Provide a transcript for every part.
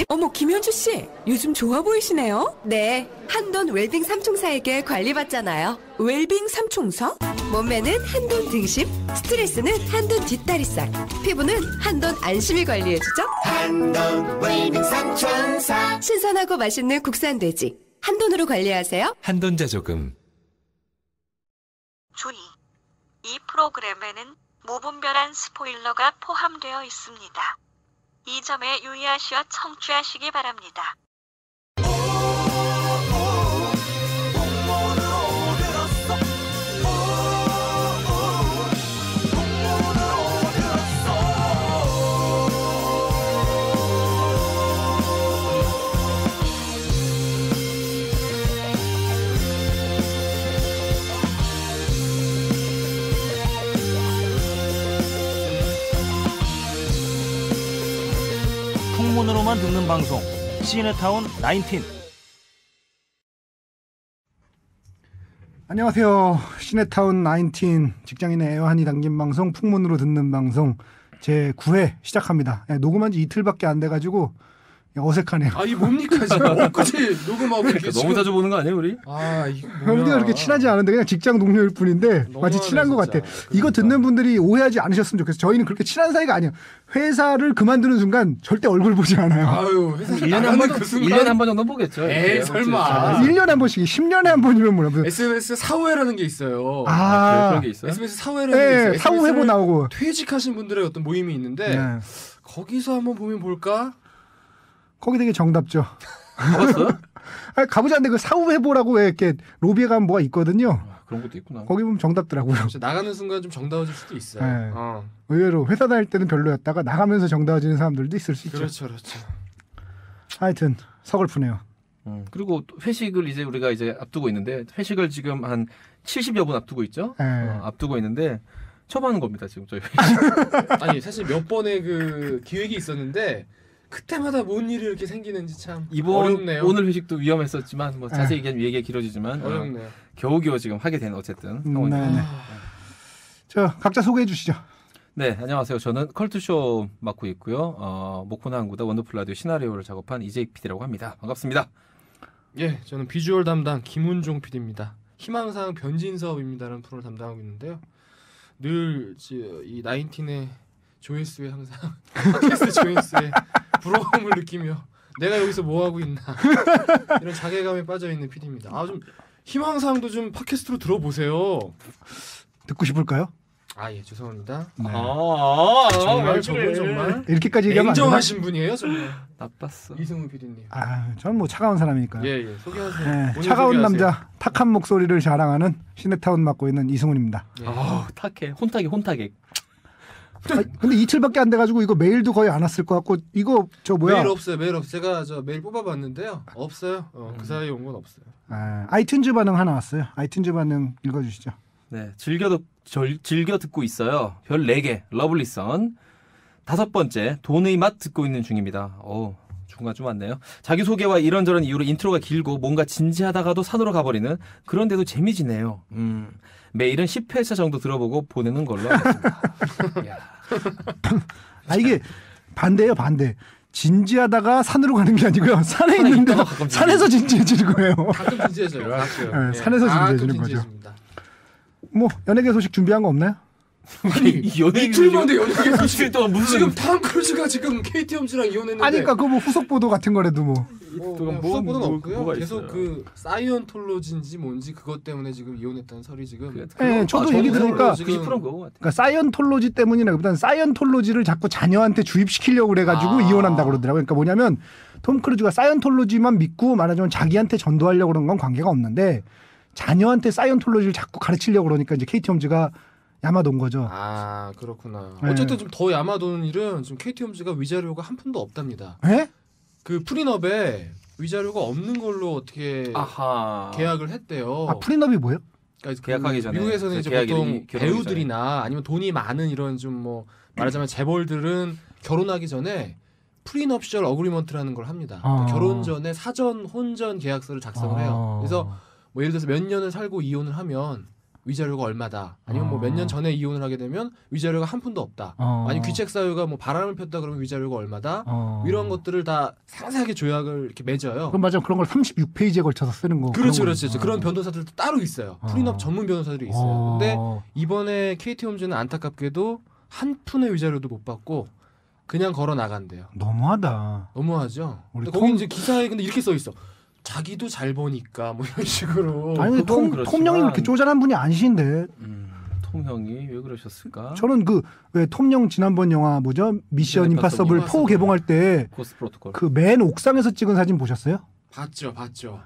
어머, 김현주 씨, 요즘 좋아 보이시네요? 네, 한돈 웰빙 삼총사에게 관리받잖아요. 웰빙 삼총사? 몸매는 한돈 등심, 스트레스는 한돈 뒷다리살, 피부는 한돈 안심이 관리해주죠. 한돈 웰빙 삼총사. 신선하고 맛있는 국산 돼지, 한돈으로 관리하세요. 한돈 제조금. 준이, 이 프로그램에는 무분별한 스포일러가 포함되어 있습니다. 이 점에 유의하시어 청취하시기 바랍니다. 풍문으로만 듣는 방송 시네타운 19. 안녕하세요. 시네타운 19 직장인의 애환이 담긴 방송 풍문으로 듣는 방송 제 9회 시작합니다. 녹음한 지 이틀밖에 안 돼가지고 어색하네요. 아, 이게 뭡니까 지금? 엊그제 녹음하고 그러니까 너무 자주 보는 거 아니에요 우리? 아, 이거 뭐야? 우리가 그렇게 친하지 않은데 그냥 직장 동료일 뿐인데 마치 친한 것 같아. 진짜. 이거 듣는 분들이 오해하지 않으셨으면 좋겠어요. 저희는 그렇게 친한 사이가 아니에요. 회사를 그만두는 순간 절대 얼굴 보지 않아요. 아유, 회사 1년에 한 번, 1년에 한 번 정도 보겠죠. 에이, 설마. 1년에 한 번씩, 10년에 한 번이면 뭐야. SMS 사후회라는 게 있어요. 아, 그런 게 있어요? SMS 사후회라는 게 있어요. 네, 사후 회보 나오고. 퇴직하신 분들의 어떤 모임이 있는데 네. 거기서 한번 보면 볼까? 거기 되게 정답죠. 가봤어요? 아니, 가보지 않는데 그 사후 회보라고 왜 이렇게 로비에 가면 뭐가 있거든요. 그런 것도 있구나. 거기 보면 정답더라고요. 진짜 나가는 순간 좀 정다워질 수도 있어요. 네. 어. 의외로 회사 다닐 때는 별로였다가 나가면서 정다워지는 사람들도 있을 수 있죠. 그렇죠, 그렇죠. 하여튼 서글프네요. 그리고 회식을 이제 우리가 이제 앞두고 있는데 회식을 지금 한 70여 분 앞두고 있죠. 네. 앞두고 있는데 처음 하는 겁니다 지금 저희. 아니 사실 몇 번의 그 기획이 있었는데 그때마다 뭔 일이 이렇게 생기는지 참 이번 어렵네요. 오늘 회식도 위험했었지만 뭐 자세히 얘기가 길어지지만 어렵네요. 겨우겨우 지금 하게 된 어쨌든 상황입니다. 네네. 자, 각자 소개해 주시죠. 네, 안녕하세요. 저는 컬투쇼 맡고 있고요. 목포나 항구다 원더풀 라디오 시나리오를 작업한 이재익 PD라고 합니다. 반갑습니다. 예, 저는 비주얼 담당 김훈종 PD입니다. 희망사항 변진사업입니다라는 프로를 담당하고 있는데요. 늘 이 나인틴의 조회수에 항상 팟캐스트 조회수에 부러움을 느끼며 내가 여기서 뭐 하고 있나 이런 자괴감에 빠져 있는 PD입니다. 아, 좀 희망사항도 좀 팟캐스트로 들어보세요. 듣고 싶을까요? 아, 예, 죄송합니다. 네. 정말 저분 정말 이렇게까지 얘기하면 안 되나? 냉정하신 분이에요, 정말. 나빴어. 이승우 PD님. 아, 전 뭐 차가운 사람이니까요. 예, 예, 소개하세요. 네, 본인 차가운 소개하세요. 남자, 탁한 목소리를 자랑하는 시네타운 맡고 있는 이승훈입니다. 예. 탁해. 혼탁해. 아, 근데 이틀밖에 안 돼가지고 이거 메일도 거의 안 왔을 것 같고 이거 저 뭐야? 메일 없어요. 메일 없어요. 제가 저 메일 뽑아봤는데요. 없어요. 그 사이에 온 건 없어요. 아, 아이튠즈 반응 하나 왔어요. 아이튠즈 반응 읽어주시죠. 네, 즐겨 듣고 있어요. 별 4개. 러블리선. 5번째, 돈의 맛 듣고 있는 중입니다. 중간 좀 왔네요. 자기소개와 이런저런 이유로 인트로가 길고 뭔가 진지하다가도 산으로 가버리는 그런데도 재미지네요. 매일은 10회차 정도 들어보고 보내는 걸로 하겠습니다. 아, 이게 반대예요, 반대. 진지하다가 산으로 가는 게 아니고요. 산에 있는데 있다가 가끔 산에서 진지해지는 거예요. 가끔 진지해져요. 가끔. 네, 산에서 진지해지는 거죠. 진지해집니다. 뭐 연예계 소식 준비한 거 없나요? 아니, 이틀 만에 연예계 소식 동안 무슨 지금 탐 크루즈가 지금 KT 홈즈랑 이혼했는데. 아니, 그러니까 그거 뭐 후속 보도 같은 거라도 뭐. 후속 보도는 없고요. 뭐가 계속 있어요? 그 사이언톨로지인지 뭔지 그것 때문에 지금 이혼했다는 설이 지금. 네, 저도 얘기 들으니까 지금 90%인 거고 같아요. 그러니까 사이언톨로지 때문이라기보다는 사이언톨로지를 자꾸 자녀한테 주입시키려고 그래가지고 이혼한다고 그러더라고요. 그러니까 뭐냐면 톰 크루즈가 사이언톨로지만 믿고 말하자면 자기한테 전도하려고 그런 건 관계가 없는데 자녀한테 사이언톨로지를 자꾸 가르치려고 그러니까 이제 KT 홈즈가 야마돈 거죠. 아, 그렇구나. 네. 어쨌든 좀 더 야마도는 일은 지금 KT 홈즈가 위자료가 한 푼도 없답니다. 에? 그 프리너베 위자료가 없는 걸로 어떻게 아하. 계약을 했대요. 아, 프리너비 뭐예요? 그러니까 계약하기 전에 미국에서는 그 이제 계약이 보통 결혼하기 배우들이나 아니면 돈이 많은 이런 좀 뭐 말하자면 재벌들은 결혼하기 전에 프리너피셜 어그리먼트라는 걸 합니다. 아. 그러니까 결혼 전에 사전 혼전 계약서를 작성을 해요. 그래서 뭐 예를 들어서 몇 년을 살고 이혼을 하면 위자료가 얼마다. 아니면 뭐 몇 년 전에 이혼을 하게 되면 위자료가 한 푼도 없다. 아니면 귀책 사유가 뭐 바람을 폈다 그러면 위자료가 얼마다. 이런 것들을 다 상세하게 조약을 이렇게 맺어요. 그럼 맞아. 그런 걸 36페이지에 걸쳐서 쓰는 거. 그렇죠. 그런 변호사들도 따로 있어요. 프리업 전문 변호사들이 있어요. 근데 이번에 KT홈즈는 안타깝게도 한 푼의 위자료도 못 받고 그냥 걸어 나간대요. 너무하다. 너무하죠. 우리 근데 거기 이제 기사에 근데 이렇게 써 있어. 자기도 잘 버니까 뭐 이런 식으로. 아니 톰형이 그렇게 쪼잔한 분이 아니신데. 톰형이 왜 그러셨을까? 저는 그 왜 톰형 지난번 영화 뭐죠? 미션 임파서블 4 개봉할 때 고스트 프로토콜. 그 맨 옥상에서 찍은 사진 보셨어요? 봤죠.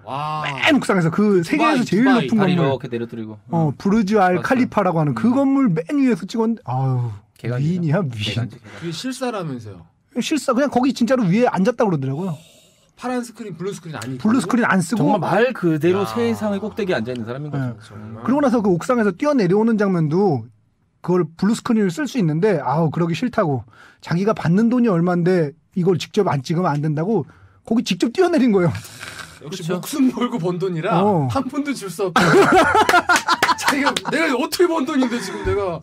와. 맨 옥상에서 그 세계에서 제일 두바이. 높은 다리 건물. 이렇게 내려뜨리고. 부르즈 알 맞아요. 칼리파라고 하는 그 건물 맨 위에서 찍었는데 아유. 개간지죠. 위인이야 위인. 개간지. 그게 실사라면서요. 실사 그냥 거기 진짜로 위에 앉았다 그러더라고요. 파란 스크린, 블루 스크린 아니고. 블루 스크린 안 쓰고 정말 말 그대로 야. 세상의 꼭대기에 앉아 있는 사람인 거죠. 네. 정말. 그러고 나서 그 옥상에서 뛰어내려오는 장면도 그걸 블루 스크린을 쓸 수 있는데 아우 그러기 싫다고 자기가 받는 돈이 얼마인데 이걸 직접 안 찍으면 안 된다고 거기 직접 뛰어내린 거예요. 역시 그렇죠. 목숨 걸고 번 돈이라 한 푼도 줄 수 없고. 자기가 내가 어떻게 번 돈인데 지금 내가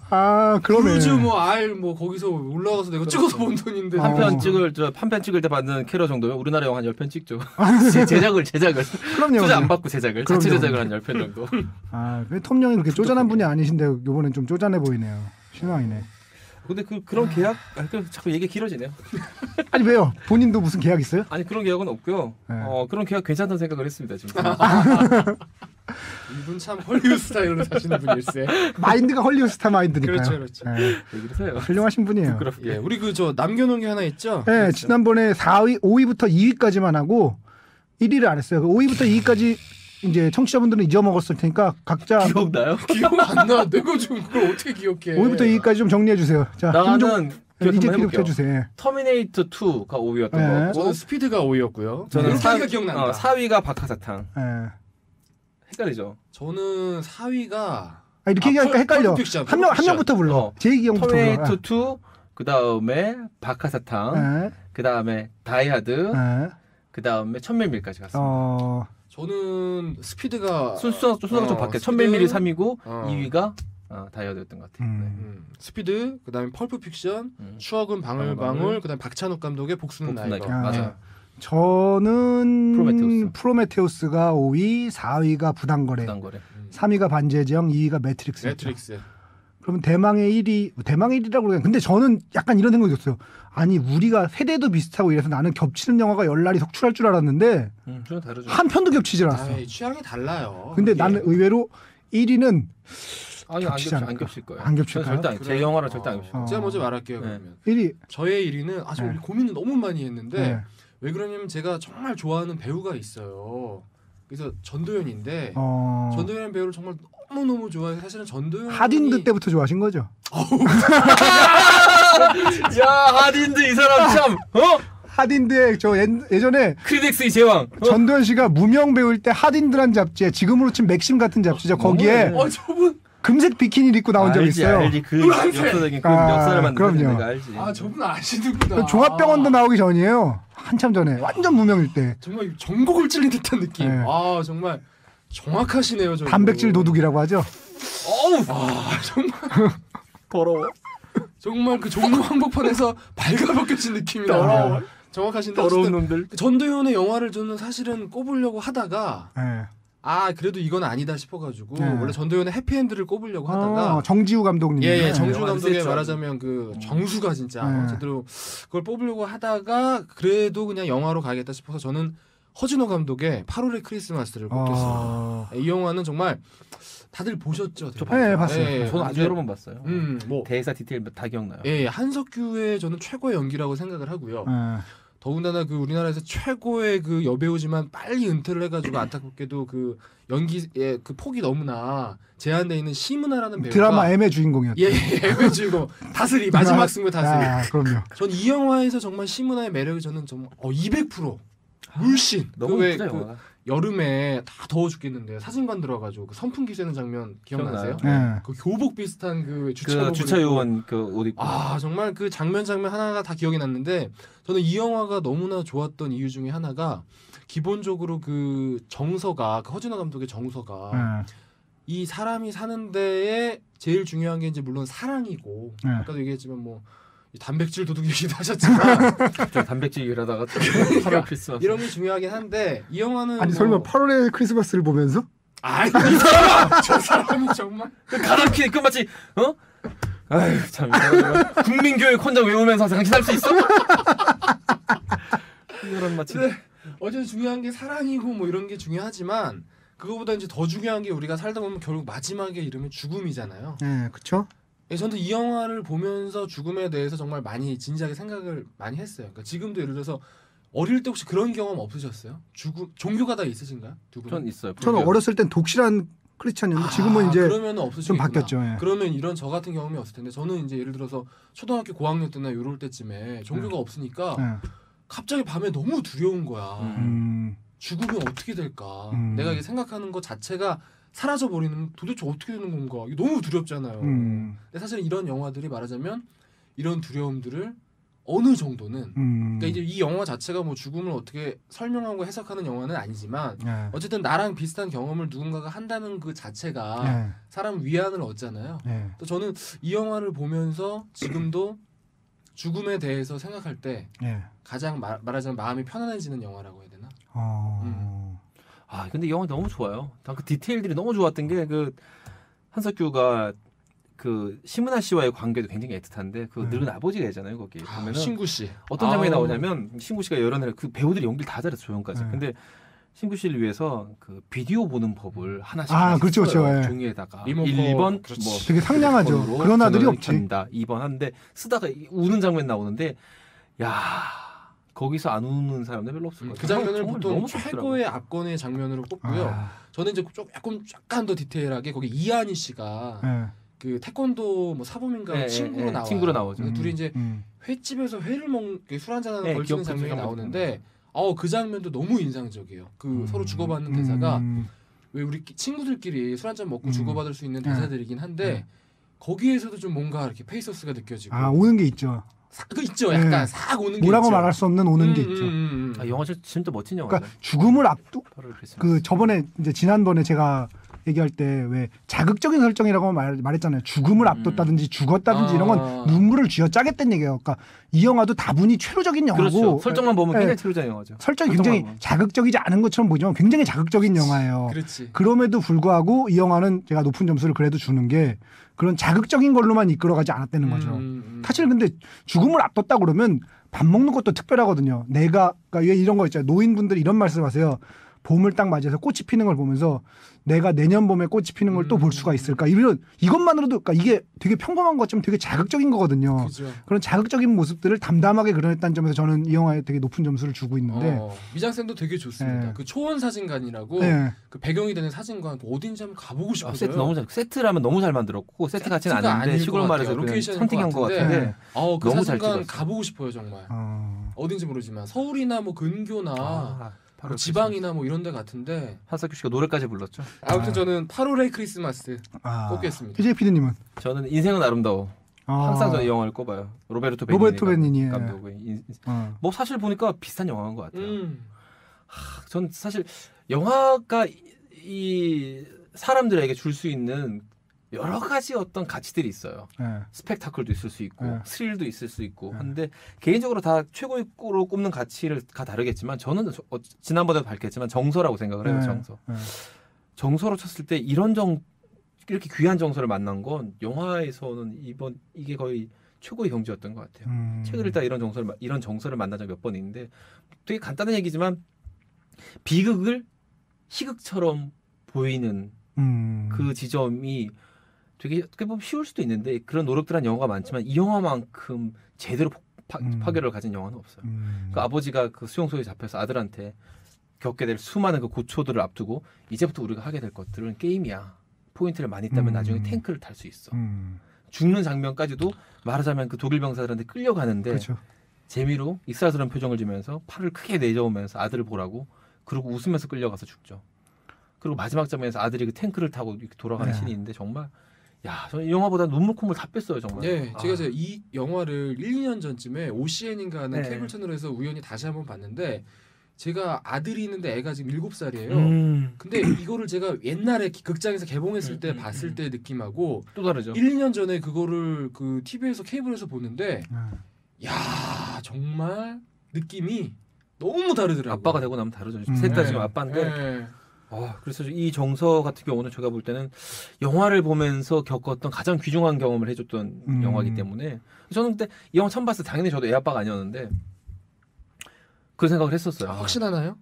그러네. 블루즈 뭐 거기서 올라가서 내가 찍어서 번 돈인데 한편 찍을 때 받는 캐러 정도면 우리나라 영화 한 10편 찍죠. 제작을 그럼요. 투자 안 받고 제작을 그럼요. 자체 제작을 한 10편 정도. 톰영이 그렇게 쪼잔한 분이 아니신데 이번엔 좀 쪼잔해 보이네요. 실망이네. 근데 그런 계약 자꾸 얘기 길어지네요. 아니 왜요? 본인도 무슨 계약 있어요? 아니 그런 계약은 없고요. 네. 그런 계약 괜찮다는 생각을 했습니다 지금. 이분 참 헐리우드 스타일로 사시는 분일세. 마인드가 헐리우드 스타 마인드니까요. 그렇죠. 네. 왜 그러세요? 훌륭하신 분이에요. 예, 우리 그 저 남겨놓은 게 하나 있죠. 네, 그렇죠. 지난번에 5위부터 2위까지만 하고 1위를 안 했어요. 5위부터 2위까지 이제 청취자분들은 잊어먹었을 테니까 각자 기억나요? 기억 안 나. 내가 지금 그걸 어떻게 기억해? 5위부터 2위까지 좀 정리해 주세요. 자, 나는 이제 기록해 주세요. 터미네이터 2가 5위였던 네. 거고 저는 스피드가 5위였고요. 저는 이렇게 기억난다. 4위가 박하사탕. 네. 헷갈리죠? 저는 4위가 이렇게 얘기하니까 헷갈려. 한 명부터 불러. 제이기 형부터 불러. 터미네이터 2, 그 다음에 박하사탕, 네. 그 다음에 다이하드, 네. 그 다음에 천밀밀까지 갔습니다. 저는 스피드가 순서가 좀 바뀌었어요. 스피드. 천밀밀이 3위고 2위가 다이하드였던 것 같아요. 스피드, 그다음에 펄프 픽션, 추억은 방울방울, 그다음에 박찬욱 감독의 복수는 나이가. 맞아요. 저는 프로메테우스가 5위, 4위가 부당거래, 3위가 반지의제왕, 2위가 매트릭스. 그러면 대망의 1위라고 그래요. 근데 저는 약간 이런 생각이 들었어요. 아니 우리가 세대도 비슷하고 이래서 나는 겹치는 영화가 열날이 속출할 줄 알았는데 좀 다르죠. 한 편도 겹치질 않았어. 취향이 달라요. 근데 나는 의외로 1위는 아니 안 겹칠 거예요. 안 겹칠까요? 절대 제 영화랑 절대 안 겹칠 거예요. 제가 먼저 말할게요. 그러면 1위. 저의 1위는 저 고민을 너무 많이 했는데 네. 왜 그러냐면 제가 정말 좋아하는 배우가 있어요. 그래서 전도연인데 전도연 배우를 정말 너무 좋아해서 사실은 전도연 하딘드 때부터 좋아하신 거죠? 야 하딘드 이 사람 참 하딘드의 저 예전에 크리덱스의 제왕 전도연 씨가 무명 배우일 때 하딘드란 잡지에 지금으로 치면 맥심 같은 잡지죠. 거기에 저분 금색 비키니를 입고 나온 적이 있어요. 알지. 그 역사적인 그 역사를 만든 그럼요. 내가 알지. 저분 아시는구나. 종합병원도 나오기 전이에요. 한참 전에 완전 무명일 때. 정말 전곡을 찔린 듯한 느낌. 네. 정말 정확하시네요. 저분. 단백질 도둑이라고 하죠. 정말 더러워. 정말 그 종로 한복판에서 발가벗겨진 느낌이 나요. 정확하신데 더러운 놈들. 전도연의 영화를 저는 사실은 꼽으려고 하다가 네. 그래도 이건 아니다 싶어가지고 네. 원래 전도연의 해피엔드를 꼽으려고 하다가 정지우 감독님. 정지우 영화 감독의 세죠. 말하자면 그 정수가 진짜 제대로 그걸 뽑으려고 하다가 그래도 그냥 영화로 가겠다 싶어서 저는 허진호 감독의 8월의 크리스마스를 꼽겠습니다. 이 영화는 정말 다들 보셨죠? 네, 봤어요. 저는 아주 여러 번 봤어요. 뭐 대사 디테일 다 기억나요. 한석규의 저는 최고의 연기라고 생각을 하고요. 더군다나 그 우리나라에서 최고의 그 여배우지만 빨리 은퇴를 해가지고 안타깝게도 그 연기의 그 폭이 너무나 제한돼 있는 심은하라는 배우가 드라마 M의 주인공이었죠. M의 주인공 다스리 마지막 승부 다스리. 그럼요. 전 이 영화에서 정말 심은하의 매력이 저는 좀 200% 물씬. 너무 왜 예쁘다, 그 영화가. 여름에 다 더워 죽겠는데 사진관 들어가지고 그 선풍기 쐬는 장면 기억나세요? 네. 그 교복 비슷한 그 주차 요원 그 옷 입고. 정말 그 장면 하나가 다 기억이 났는데 저는 이 영화가 너무나 좋았던 이유 중에 하나가 기본적으로 그 정서가 그 허진호 감독의 정서가 이 사람이 사는 데에 제일 중요한 게 이제 물론 사랑이고 네. 아까도 얘기했지만 뭐 이 단백질 도둑 얘기도 하셨지만 저 단백질 일하다가 8월 크리스마스 이런 게 중요하긴 한데 이 영화는 아니 뭐... 설마 8월의 크리스마스를 보면서? 아니 이 사람아 저 사람이 정말 가라키 끝마치 어? 아유 참 국민교육 혼자 외우면서 당신 할 수 있어? 이런 마치 네. 어쨌든 중요한 게 사랑이고 뭐 이런 게 중요하지만 그거보다 이제 더 중요한 게 우리가 살다 보면 결국 마지막에 이름이 죽음이잖아요. 네, 그렇죠. 예, 저는 이 영화를 보면서 죽음에 대해서 정말 많이 진지하게 생각을 많이 했어요. 그러니까 지금도 예를 들어서 어릴 때 혹시 그런 경험 없으셨어요? 죽음 종교가 다 있으신가요? 두 분? 전 있어요. 저는 어렸을 땐 독실한 크리스찬이었는데 지금은 이제 그러면 좀 없으시겠구나. 바뀌었죠. 예. 그러면 이런 저 같은 경험이 없을 텐데 저는 이제 예를 들어서 초등학교 고학년 때나 이럴 때쯤에 종교가 없으니까 예. 갑자기 밤에 너무 두려운 거야. 죽으면 어떻게 될까? 내가 이게 생각하는 것 자체가 사라져 버리는 도대체 어떻게 되는 건가? 이게 너무 두렵잖아요. 근데 사실 이런 영화들이 말하자면 이런 두려움들을 어느 정도는 그러니까 이제 이 영화 자체가 뭐 죽음을 어떻게 설명하고 해석하는 영화는 아니지만 예. 어쨌든 나랑 비슷한 경험을 누군가가 한다는 그 자체가 예. 사람 위안을 얻잖아요. 예. 또 저는 이 영화를 보면서 지금도 죽음에 대해서 생각할 때 예. 가장 말하자면 마음이 편안해지는 영화라고 해야 되나? 아 근데 이 영화 너무 좋아요. 그 디테일들이 너무 좋았던 게 그 한석규가 그 심은하 씨와의 관계도 굉장히 애틋한데 그 늙은 아버지가 있잖아요 거기 보면은 신구 씨 어떤 장면이 나오냐면 신구 씨가 여러 날 그 배우들이 연기를 다 잘했어 조연까지. 네. 근데 신구 씨를 위해서 그 비디오 보는 법을 하나씩 그렇죠, 써요. 그렇죠. 예. 종이에다가 리모컨, 1번 그렇지. 뭐 되게 상냥하죠. 번호로 그런 아들이 전원을 없지. 켠다. 2번 하는데 쓰다가 우는 장면 나오는데 야 거기서 안 우는 사람들 별로 없을 거예요. 그 장면을 정말 보통 너무 좋더라고요. 최고의 압권의 장면으로 꼽고요. 아, 저는 이제 약간 더 디테일하게 거기 이한희 씨가 예. 그 태권도 뭐 사범인가 예, 친구로 예, 나와요. 친구로 나오죠. 근데 둘이 이제 음. 횟집에서 회를 술 한잔 하는 네, 걸치는 기억 장면이 장면 나오는데 그 장면도 너무 인상적이에요. 그 서로 주고받는 대사가 왜 우리 친구들끼리 술 한잔 먹고 주고받을 수 있는 대사들이긴 한데 거기에서도 좀 뭔가 이렇게 페이소스가 느껴지고 오는 게 있죠. 그 있죠. 약간 네. 싹 오는 게 뭐라고 있죠. 말할 수 없는 오는 게 있죠. 아, 영화 진짜 멋진 영화죠. 그러니까 죽음을 바로 그랬습니다. 그 저번에 이제 지난번에 제가 얘기할 때 왜 자극적인 설정이라고 말했잖아요. 죽음을 앞뒀다든지 죽었다든지 이런 건 눈물을 쥐어짜겠다는 얘기예요. 그러니까 이 영화도 다분히 최루적인 영화고 그렇죠. 설정만 보면 예, 굉장히 최루적인 영화죠. 설정이 굉장히 보면. 자극적이지 않은 것처럼 보지만 굉장히 자극적인 영화예요. 그렇지. 그럼에도 불구하고 이 영화는 제가 높은 점수를 그래도 주는 게 그런 자극적인 걸로만 이끌어가지 않았다는 거죠. 사실 근데 죽음을 앞뒀다 그러면 밥 먹는 것도 특별하거든요. 그러니까 왜 이런 거 있잖아요. 노인분들이 이런 말씀을 하세요. 봄을 딱 맞이해서 꽃이 피는 걸 보면서 내가 내년 봄에 꽃이 피는 걸 또 볼 수가 있을까? 이것만으로도 그러니까 이게 되게 평범한 것처럼 되게 자극적인 거거든요. 그죠. 그런 자극적인 모습들을 담담하게 그려냈다는 점에서 저는 이 영화에 되게 높은 점수를 주고 있는데 미장센도 되게 좋습니다. 네. 그 초원 사진관이라고 네. 그 배경이 되는 사진관 어딘지 한번 가보고 싶어요. 세트 너무 잘 세트라면 너무 잘 만들었고 세트 같지는 세트가 않은데 아닐 시골 것 마을에서 같아요. 그냥 로케이션일 선팅한 것 것 같은데. 같은데 그 너무 잘 사진관 찍었어요. 가보고 싶어요 정말. 어딘지 모르지만 서울이나 뭐 근교나 바로 지방이나 뭐 이런 데 같은데 한석규 씨가 노래까지 불렀죠. 아무튼 저는 8월의 크리스마스 아. 꼽겠습니다. PJ PD님은 저는 인생은 아름다워. 항상 저는 이 영화를 꼽아요. 로베르토 베니니 감독의 뭐 사실 보니까 비슷한 영화인 것 같아요. 전 사실 영화가 이 사람들에게 줄 수 있는 여러 가지 어떤 가치들이 있어요. 스펙타클도 있을 수 있고 스릴도 있을 수 있고 한데 개인적으로 다 최고로 꼽는 가치를 다 다르겠지만 저는 지난번에도 밝혔지만 정서라고 생각을 해요. 정서로 쳤을 때 이렇게 귀한 정서를 만난 건 영화에서는 이게 거의 최고의 경지였던 것 같아요. 책을 읽다 이런 정서를 만난 적이 몇 번 있는데 되게 간단한 얘기지만 비극을 희극처럼 보이는 그 지점이 되게 어떻게 보면 쉬울 수도 있는데 그런 노력들한 영화가 많지만 이 영화만큼 제대로 파괴를 가진 영화는 없어요. 그 아버지가 그 수용소에 잡혀서 아들한테 겪게 될 수많은 그 고초들을 앞두고 이제부터 우리가 하게 될 것들은 게임이야. 포인트를 많이 따면 나중에 탱크를 탈 수 있어. 죽는 장면까지도 말하자면 그 독일 병사들한테 끌려가는데 그렇죠. 재미로 익살스러운 표정을 지면서 팔을 크게 내저으면서 아들을 보라고 그리고 웃으면서 끌려가서 죽죠. 그리고 마지막 장면에서 아들이 그 탱크를 타고 이렇게 돌아가는 씬이 있는데 정말 저는 이 영화보다 눈물 콧물 다 뺐어요 정말. 네, 제가 이제 이 영화를 1, 2년 전쯤에 OCN인가 하는 네. 케이블 채널에서 우연히 다시 한번 봤는데 제가 아들이 있는데 애가 지금 7살이에요. 근데 이거를 제가 옛날에 극장에서 개봉했을 때 봤을 때 느낌하고 또 다르죠. 1, 2년 전에 그거를 그 TV에서 케이블에서 보는데 야 정말 느낌이 너무 다르더라고요. 아빠가 되고 나면 다르죠. 셋 다 지금 아빠인데. 네. 그래서 이 정서 같은 경우는 제가 볼 때는 영화를 보면서 겪었던 가장 귀중한 경험을 해줬던 영화이기 때문에 저는 그때 이 영화 처음 봤을 때 당연히 저도 애 아빠가 아니었는데 그런 생각을 했었어요. 확신하나요?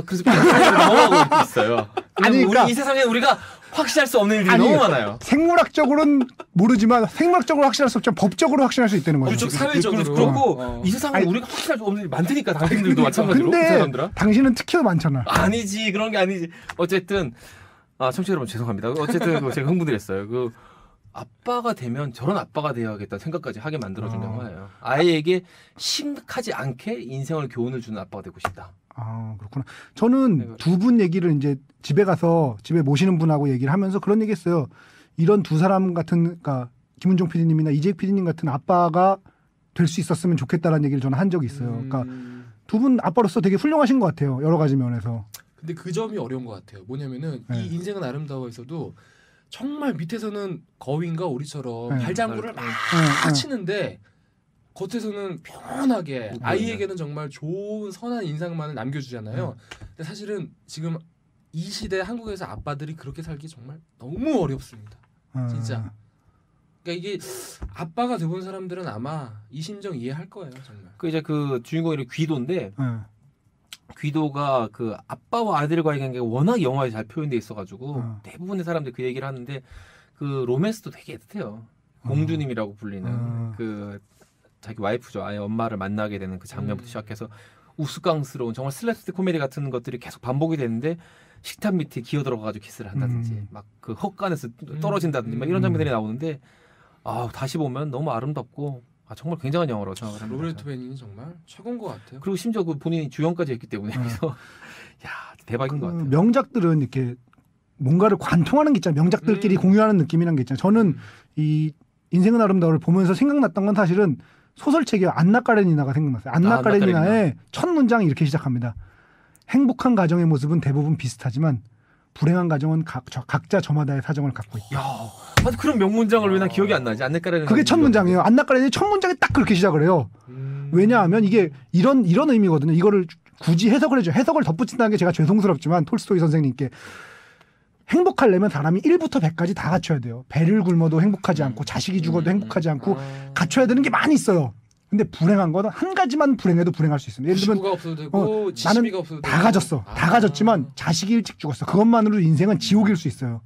그래서 넘어가고 있어요. 아니, 그러니까 우리 이 세상에 우리가 확신할 수 없는 일들이 아니, 너무 많아요. 생물학적으로는 모르지만 생물학적으로 확신할 수 없지만 법적으로 확신할 수 있다는 거죠. 그렇죠. 사회적으로. 그렇고 이 세상에 우리가 확신할 수 없는 일이 많다니까 당신들도 마찬가지로 그 근데 사람들아. 당신은 특히 많잖아. 아니지 그런 게 아니지. 어쨌든 청취자 여러분 죄송합니다. 어쨌든 제가 흥분했어요. 그 아빠가 되면 저런 아빠가 되어야겠다 생각까지 하게 만들어준 영화예요. 아이에게 심각하지 않게 인생을 교훈을 주는 아빠가 되고 싶다. 그렇구나. 저는 두 분 얘기를 이제 집에 가서 집에 모시는 분하고 얘기를 하면서 그런 얘기했어요. 이런 두 사람 같은, 그러니까 김은종 PD님이나 이재익 PD님 같은 아빠가 될 수 있었으면 좋겠다라는 얘기를 저는 한 적이 있어요. 그러니까 두 분 아빠로서 되게 훌륭하신 것 같아요. 여러 가지 면에서. 근데 그 점이 어려운 것 같아요. 뭐냐면은 이 인생은 아름다워에서도 정말 밑에서는 거위인가 오리처럼 발장구를 막 치는데 겉에서는 편하게 아이에게는 정말 좋은 선한 인상만을 남겨주잖아요. 근데 사실은 지금 이 시대 한국에서 아빠들이 그렇게 살기 정말 너무 어렵습니다. 진짜. 그러니까 이게 아빠가 돼본 사람들은 아마 이 심정 이해할 거예요, 정말. 이제 그 주인공이 귀도인데 귀도가 그 아빠와 아들과의 관계가 워낙 영화에 잘 표현돼 있어가지고 대부분의 사람들이 그 얘기를 하는데 그 로맨스도 되게 애틋해요. 공주님이라고 불리는 그 자기 와이프죠. 아예 엄마를 만나게 되는 그 장면부터 시작해서 우스꽝스러운 정말 슬랩스틱 코미디 같은 것들이 계속 반복이 되는데 식탁 밑에 기어 들어가가지고 키스를 한다든지 막 그 헛간에서 떨어진다든지 막 이런 장면들이 나오는데 다시 보면 너무 아름답고 정말 굉장한 영화라고 생각을 합니다. 로베르토 베니는 정말 최고인 것 같아요. 그리고 심지어 그 본인이 주연까지 했기 때문에 그래서 대박인 것 같아요. 명작들은 이렇게 뭔가를 관통하는 게 있잖아요. 명작들끼리 공유하는 느낌이란 게 있잖아요. 저는 이 인생은 아름다워를 보면서 생각났던 건 사실은 소설책이요. 안나 까레니나가 생각났어요. 안나 까레니나의 첫 문장이 이렇게 시작합니다. 행복한 가정의 모습은 대부분 비슷하지만 불행한 가정은 각자 저마다의 사정을 갖고 있다. 그런 명문장을 왜 난 기억이 안 나지? 안나 까레니나. 그게 첫 문장이에요. 안나 까레니나 첫 문장이 딱 그렇게 시작을 해요. 왜냐하면 이게 이런 의미거든요. 이거를 굳이 해석을 해줘. 해석을 덧붙인다는 게 제가 죄송스럽지만 톨스토이 선생님께 행복하려면 사람이 1부터 100까지 다 갖춰야 돼요. 배를 굶어도 행복하지 않고 자식이 죽어도 행복하지 않고 갖춰야 되는 게 많이 있어요. 근데 불행한 거는 한 가지만 불행해도 불행할 수 있습니다. 예를 들면 지구가 없어도 되고 나는 없어도 다 가졌어. 다 가졌지만 자식이 일찍 죽었어. 그것만으로도 인생은 지옥일 수 있어요.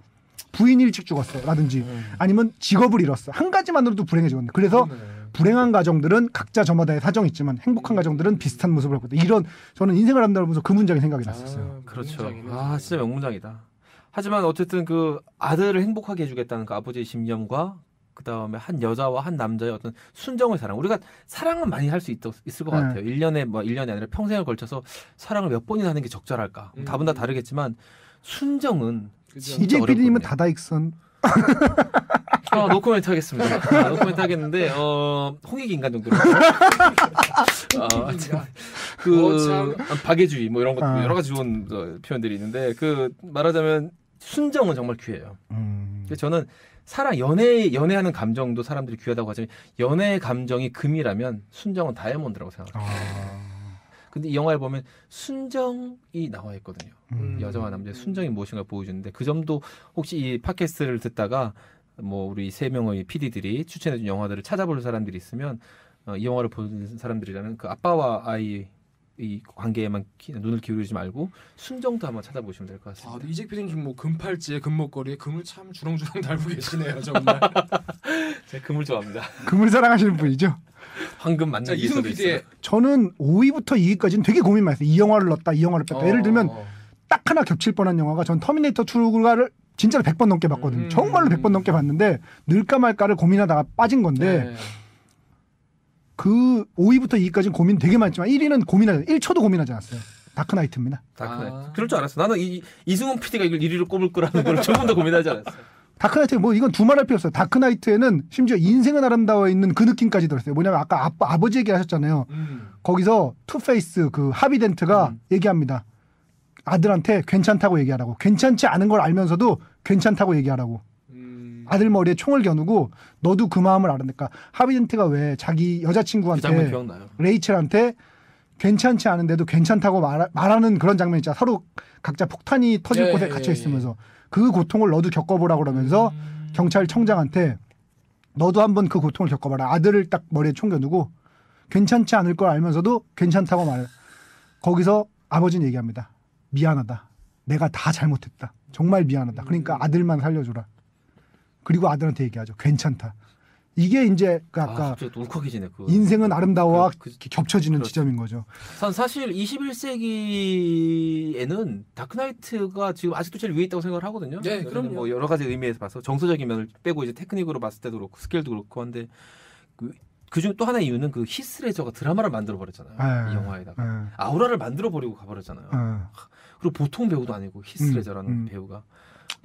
부인이 일찍 죽었어. 라든지 아니면 직업을 잃었어. 한 가지만으로도 불행해졌는데. 그래서 불행한 가정들은 각자 저마다의 사정이 있지만 행복한 가정들은 비슷한 모습을 갖고 있다. 이런 저는 인생을 한다고 보면서 그 문장이 생각이 났었어요. 그렇죠. 진짜 명문장이다. 하지만 어쨌든 그 아들을 행복하게 해주겠다는 그 아버지의 신념과 그 다음에 한 여자와 한 남자의 어떤 순정의 사랑. 우리가 사랑은 많이 할 수 있을 것 같아요. 1년이 아니라 평생을 걸쳐서 사랑을 몇 번이나 하는 게 적절할까. 답은 다 다르겠지만 순정은 이재익 PD님은 다다익선. 노코멘트 하겠습니다. 노코멘트 하겠는데 홍익 인간 정도로. 박애주의 뭐 이런 것 여러 가지 좋은 표현들이 있는데 그 말하자면 순정은 정말 귀해요. 그래서 저는 사랑 연애하는 감정도 사람들이 귀하다고 하지만 연애의 감정이 금이라면 순정은 다이아몬드라고 생각합니다. 근데 이 영화를 보면 순정이 나와 있거든요. 여자와 남자의 순정이 무엇인가 보여주는데 그 점도 혹시 이 팟캐스트를 듣다가 뭐 우리 3명의 PD들이 추천해준 영화들을 찾아볼 사람들이 있으면 이 영화를 보는 사람들이라는 그 아빠와 아이 이 관계에만 눈을 기울이지 말고 순정도 한번 찾아보시면 될 것 같습니다. 이재익 PD님 뭐 금팔찌에 금목걸이에 금을 참 주렁주렁 달고 계시네요, 정말. 제가 금을 좋아합니다. 금을 사랑하시는 분이죠. 황금 만나기 위해서도 있어요. 저는 5위부터 2위까지는 되게 고민 많이 했어요. 이 영화를 넣었다, 이 영화를 뺐다. 예를 들면 딱 하나 겹칠 뻔한 영화가 전 터미네이터 2를 진짜로 100번 넘게 봤거든요. 정말로 100번 넘게 봤는데 늘까 말까를 고민하다가 빠진 건데 그 5위부터 2위까지는 고민 되게 많지만 1위는 1초도 고민하지 않았어요. 다크나이트입니다. 그럴 줄 알았어. 나는 이승훈 PD가 이걸 1위로 꼽을 거라는 걸 조금 더 고민하지 않았어요. 다크나이트 뭐 이건 두말할 필요 없어요. 다크나이트에는 심지어 인생은 아름다워 있는 그 느낌까지 들었어요. 뭐냐면 아까 아버지 얘기하셨잖아요. 거기서 투페이스 그 하비덴트가 얘기합니다. 아들한테 괜찮다고 얘기하라고. 괜찮지 않은 걸 알면서도 괜찮다고 얘기하라고. 아들 머리에 총을 겨누고 너도 그 마음을 알아내니까 하비덴트가 왜 자기 그 장면 여자친구한테 기억나요. 레이첼한테 괜찮지 않은데도 괜찮다고 말하는 그런 장면 있잖아. 서로 각자 폭탄이 터질 곳에 갇혀 있으면서 그 고통을 너도 겪어보라고 그러면서 경찰청장한테 너도 한번 그 고통을 겪어봐라. 아들을 딱 머리에 총 겨누고 괜찮지 않을 걸 알면서도 괜찮다고 말. 거기서 아버지는 얘기합니다. 미안하다. 내가 다 잘못했다. 정말 미안하다. 그러니까 아들만 살려줘라. 그리고 아들한테 얘기하죠. 괜찮다. 이게 이제 그 아까 갑자기 울컥해지네. 인생은 아름다워와 겹쳐지는 그렇죠. 지점인 거죠. 사실 21세기에는 다크나이트가 지금 아직도 제일 위에 있다고 생각을 하거든요. 네, 그럼요. 뭐 여러 가지 의미에서 봐서 정서적인 면을 빼고 이제 테크닉으로 봤을 때도 그렇고 스케일도 그렇고 한데 그중 또 하나의 이유는 그 히스레저가 드라마를 만들어 버렸잖아요. 이 영화에다가 아우라를 만들어 버리고 가버렸잖아요. 그리고 보통 배우도 아니고 히스레저라는 배우가.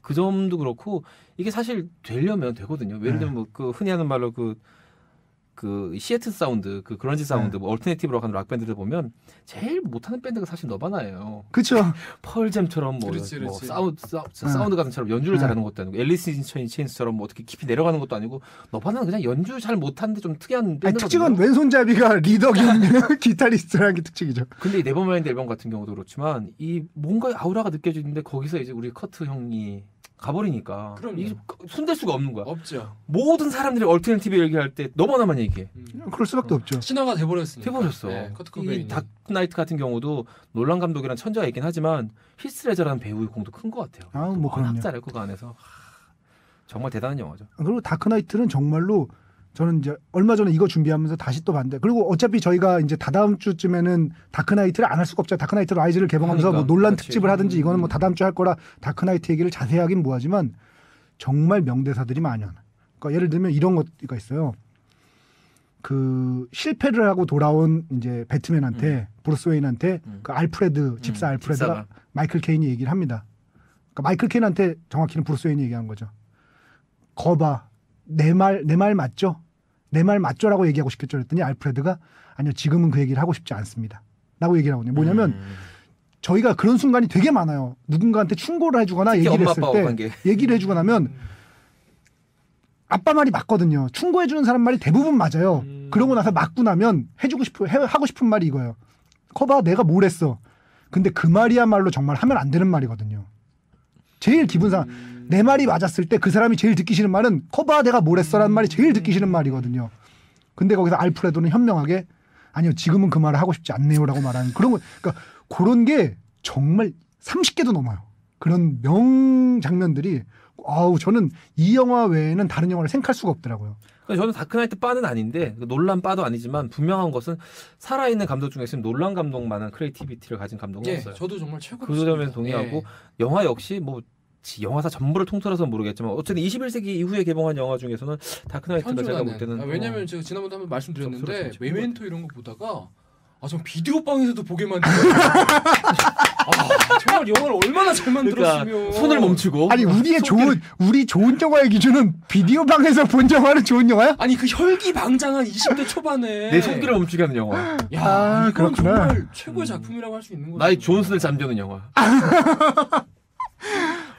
그 점도 그렇고 이게 사실 되려면 되거든요. 예를 들면 뭐 그 흔히 하는 말로 그 시애틀 사운드, 그 그런지 사운드, 뭐 얼터네이티브로 하는 락 밴드들 보면 제일 못하는 밴드가 사실 너바나예요. 그렇죠. 펄잼처럼 뭐, 그렇지. 뭐 사운드 같은처럼 연주를 잘하는 것도 아니고 앨리스 인 체인스처럼 뭐 어떻게 깊이 내려가는 것도 아니고 너바나는 그냥 연주 잘 못하는데 좀 특이한 밴드거든요. 특징은 왼손잡이가 리더 겸 기타리스트라는 게 특징이죠. 근데 이 네버마인드 앨범 같은 경우도 그렇지만 이 뭔가 아우라가 느껴지는데 거기서 이제 우리 커트 형이 가버리니까 이 손댈 수가 없는 거야. 없죠. 모든 사람들이 얼터네티브 얘기할 때 너바나만 얘기해. 그럴 수밖에 없죠. 신화가 돼버렸으니까. 돼버렸어. 네, 커트 이 코베인이. 다크나이트 같은 경우도 놀란 감독이랑 천재가 있긴 하지만 히스레저라는 배우의 공도 큰 것 같아요. 뭐 워낙 그럼요. 잘했고 그 안에서 정말 대단한 영화죠. 그리고 다크나이트는 정말로 저는 이제 얼마 전에 이거 준비하면서 다시 또 봤는데 그리고 어차피 저희가 이제 다다음 주쯤에는 다크나이트를 안 할 수가 없죠. 다크나이트 라이즈를 개봉하면서 그러니까, 뭐 논란 그렇지. 특집을 하든지 이거는 뭐 다다음 주에 할 거라 다크나이트 얘기를 자세히 하긴 뭐하지만 정말 명대사들이 많이 나요. 그러니까 예를 들면 이런 것가 있어요. 그 실패를 하고 돌아온 이제 배트맨한테 브루스 웨인한테 그 알프레드 집사 알프레드가 집사가. 마이클 케인이 얘기를 합니다. 그러니까 마이클 케인한테 정확히는 브루스 웨인이 얘기한 거죠. 거봐 내 말 맞죠? 내 말 맞죠라고 얘기하고 싶겠죠. 그랬더니 알프레드가 아니요 지금은 그 얘기를 하고 싶지 않습니다. 라고 얘기를 하거든요. 뭐냐면 저희가 그런 순간이 되게 많아요. 누군가한테 충고를 해주거나 특히 얘기를 엄마 했을 아빠하고 때 관계. 얘기를 해주고 나면 아빠 말이 맞거든요. 충고해주는 사람 말이 대부분 맞아요. 그러고 나서 맞고 나면 하고 싶은 말이 이거예요. 커봐 내가 뭘 했어. 근데 그 말이야말로 정말 하면 안 되는 말이거든요. 제일 기분 상한 내 말이 맞았을 때 그 사람이 제일 듣기 싫은 말은 커봐 내가 뭘 했어라는 말이 제일 듣기 싫은 말이거든요. 근데 거기서 알프레도는 현명하게 아니요 지금은 그 말을 하고 싶지 않네요라고 말하는 그런 거. 그러니까 그런 게 정말 30개도 넘어요. 그런 명 장면들이 저는 이 영화 외에는 다른 영화를 생각할 수가 없더라고요. 그러니까 저는 다크나이트 바는 아닌데 논란 바도 아니지만 분명한 것은 살아있는 감독 중에서는 논란 감독만한 크리에이티비티를 가진 감독은 예, 없어요. 저도 정말 최고. 그 점에서 동의하고 영화 역시 뭐 영화사 전부를 통틀어서 모르겠지만 어쨌든 21세기 이후에 개봉한 영화 중에서는 다크나이트가 제가 볼 때는 왜냐면 제가 지난번에 한번 말씀드렸는데 섭섭했죠. 메멘토 이런 거 보다가 전 비디오 방에서도 보게 만들어요. 정말 영화를 얼마나 잘 만들었으면. 그러니까 손을 멈추고 아니 우리 좋은 영화의 기준은 비디오 방에서 본 영화는 좋은 영화야? 아니 그 혈기방장한 20대 초반에 내 손길을 멈추게 하는 영화. 야, 이건 그렇구나. 정말 최고의 작품이라고 할 수 있는 거죠. 나의 존슨을 잠재우는 영화.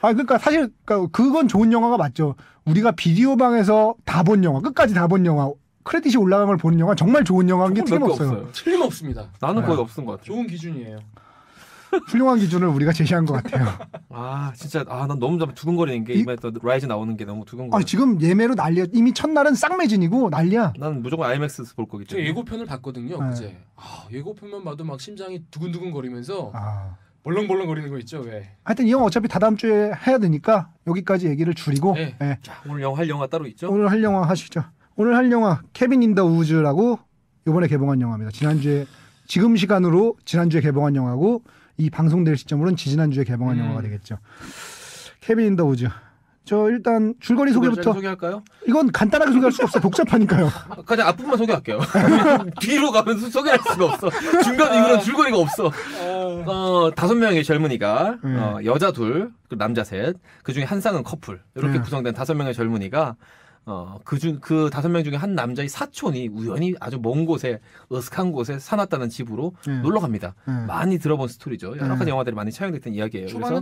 그러니까 사실 그건 좋은 영화가 맞죠. 우리가 비디오 방에서 다 본 영화, 끝까지 다 본 영화, 크레딧이 올라간 걸 보는 영화 정말 좋은 영화인 게 정말 몇 개 틀림없어요. 없어요. 틀림없습니다. 나는 거의 없은 것 같아. 좋은 기준이에요. 훌륭한 기준을 우리가 제시한 것 같아요. 진짜 난 너무 두근거리는 게 이번에 또 라이즈 나오는 게 너무 두근거려. 지금 예매로 난리야. 이미 첫날은 쌍매진이고 난리야. 나는 무조건 IMAX에서 볼 거기 제가 때문에. 예고편을 봤거든요. 네. 그제 예고편만 봐도 막 심장이 두근두근 거리면서 아. 벌렁벌렁 거리는 거 있죠. 왜? 하여튼 이 영화 어차피 다다음 주에 해야 되니까 여기까지 얘기를 줄이고 네. 자, 오늘 할 영화 따로 있죠? 오늘 할 영화 하시죠. 오늘 할 영화 케빈 인 더 우즈라고 이번에 개봉한 영화입니다. 지금 시간으로 지난주에 개봉한 영화고 이 방송될 시점으로는 지지난주에 개봉한 영화가 되겠죠. 케빈 인 더 우즈. 저 일단 줄거리 소개부터. 소개할까요? 이건 간단하게 소개할 수가 없어요. 복잡하니까요. 그냥 앞부분만 소개할게요. 뒤로 가면서 소개할 수가 없어. 중간 이후로는 줄거리가 없어. 5명의 젊은이가 여자 2, 남자 3, 그 중에 한 쌍은 커플 이렇게 구성된 5명의 젊은이가 그 5명 중에 한 남자의 사촌이 우연히 아주 먼 곳에 으슥한 곳에 사놨다는 집으로 놀러 갑니다. 많이 들어본 스토리죠. 여러 가지 영화들이 많이 차용됐던 이야기예요. 초반은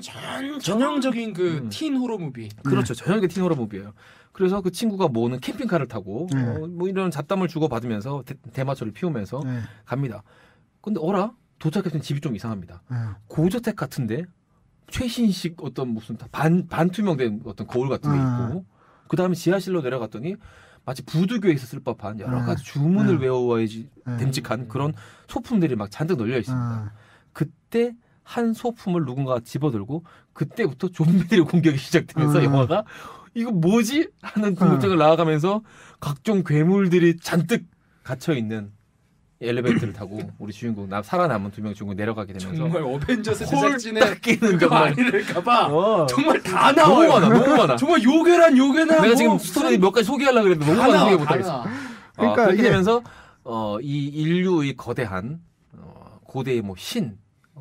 전형적인 그 틴 호러 무비. 그렇죠. 전형적인 틴 호러 무비예요. 그래서 그 친구가 모으는 캠핑카를 타고 뭐 이런 잡담을 주고 받으면서 대마초를 피우면서 갑니다. 근데 도착했더니 집이 좀 이상합니다. 고저택 같은데 최신식 어떤 무슨 반투명된 어떤 거울 같은 게 있고 그 다음에 지하실로 내려갔더니 마치 부두교에서 쓸 법한 여러 가지 주문을 외워야지 됨직한 그런 소품들이 막 잔뜩 널려 있습니다. 그때 한 소품을 누군가가 집어들고 그때부터 좀비들의 공격이 시작되면서 영화가 이거 뭐지? 하는 궁금증을 나아가면서 각종 괴물들이 잔뜩 gat혀있는 엘리베이터를 타고 우리 주인공 살아남은 2명 주인공 내려가게 되면서 정말 어벤져스 제작진의 끼는 정말 아니랄까봐 정말 다 나와요. 너무 많아. 정말 요괴나 내가 지금 스토리 몇 가지 소개하려고 그랬는데 너무 많아 소개 못하겠어. 그러니까 그렇게 되면서 이 인류의 거대한 고대의 뭐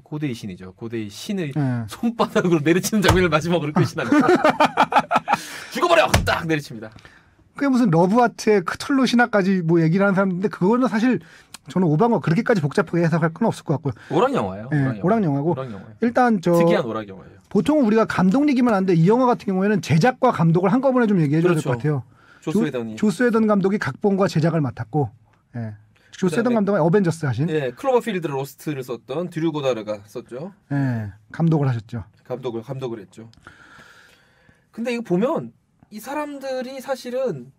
고대의 신이죠. 고대의 신의 손바닥으로 내리치는 장면을 마지막으로 끝이 납니다. 죽어버려! 딱 내리칩니다. 그게 무슨 러브아트의 크툴루 신화까지 뭐 얘기를 하는 사람인데 그거는 사실 저는 오방과 그렇게까지 복잡하게 해석할 건 없을 것 같고요. 오락 영화예요. 오락 영화고 일단 특이한 오락 영화예요. 보통 우리가 감독 얘기만 하는데 이 영화 같은 경우에는 제작과 감독을 한꺼번에 좀 얘기해 줘야 될 것 같아요. 조스 웨던 감독이 각본과 제작을 맡았고 조스 웨던 감독은 어벤져스 하신 클로버필드 로스트를 썼던 드류 고다르가 썼죠. 감독을 하셨죠. 감독을 했죠. 근데 이거 보면 이 사람들이 사실은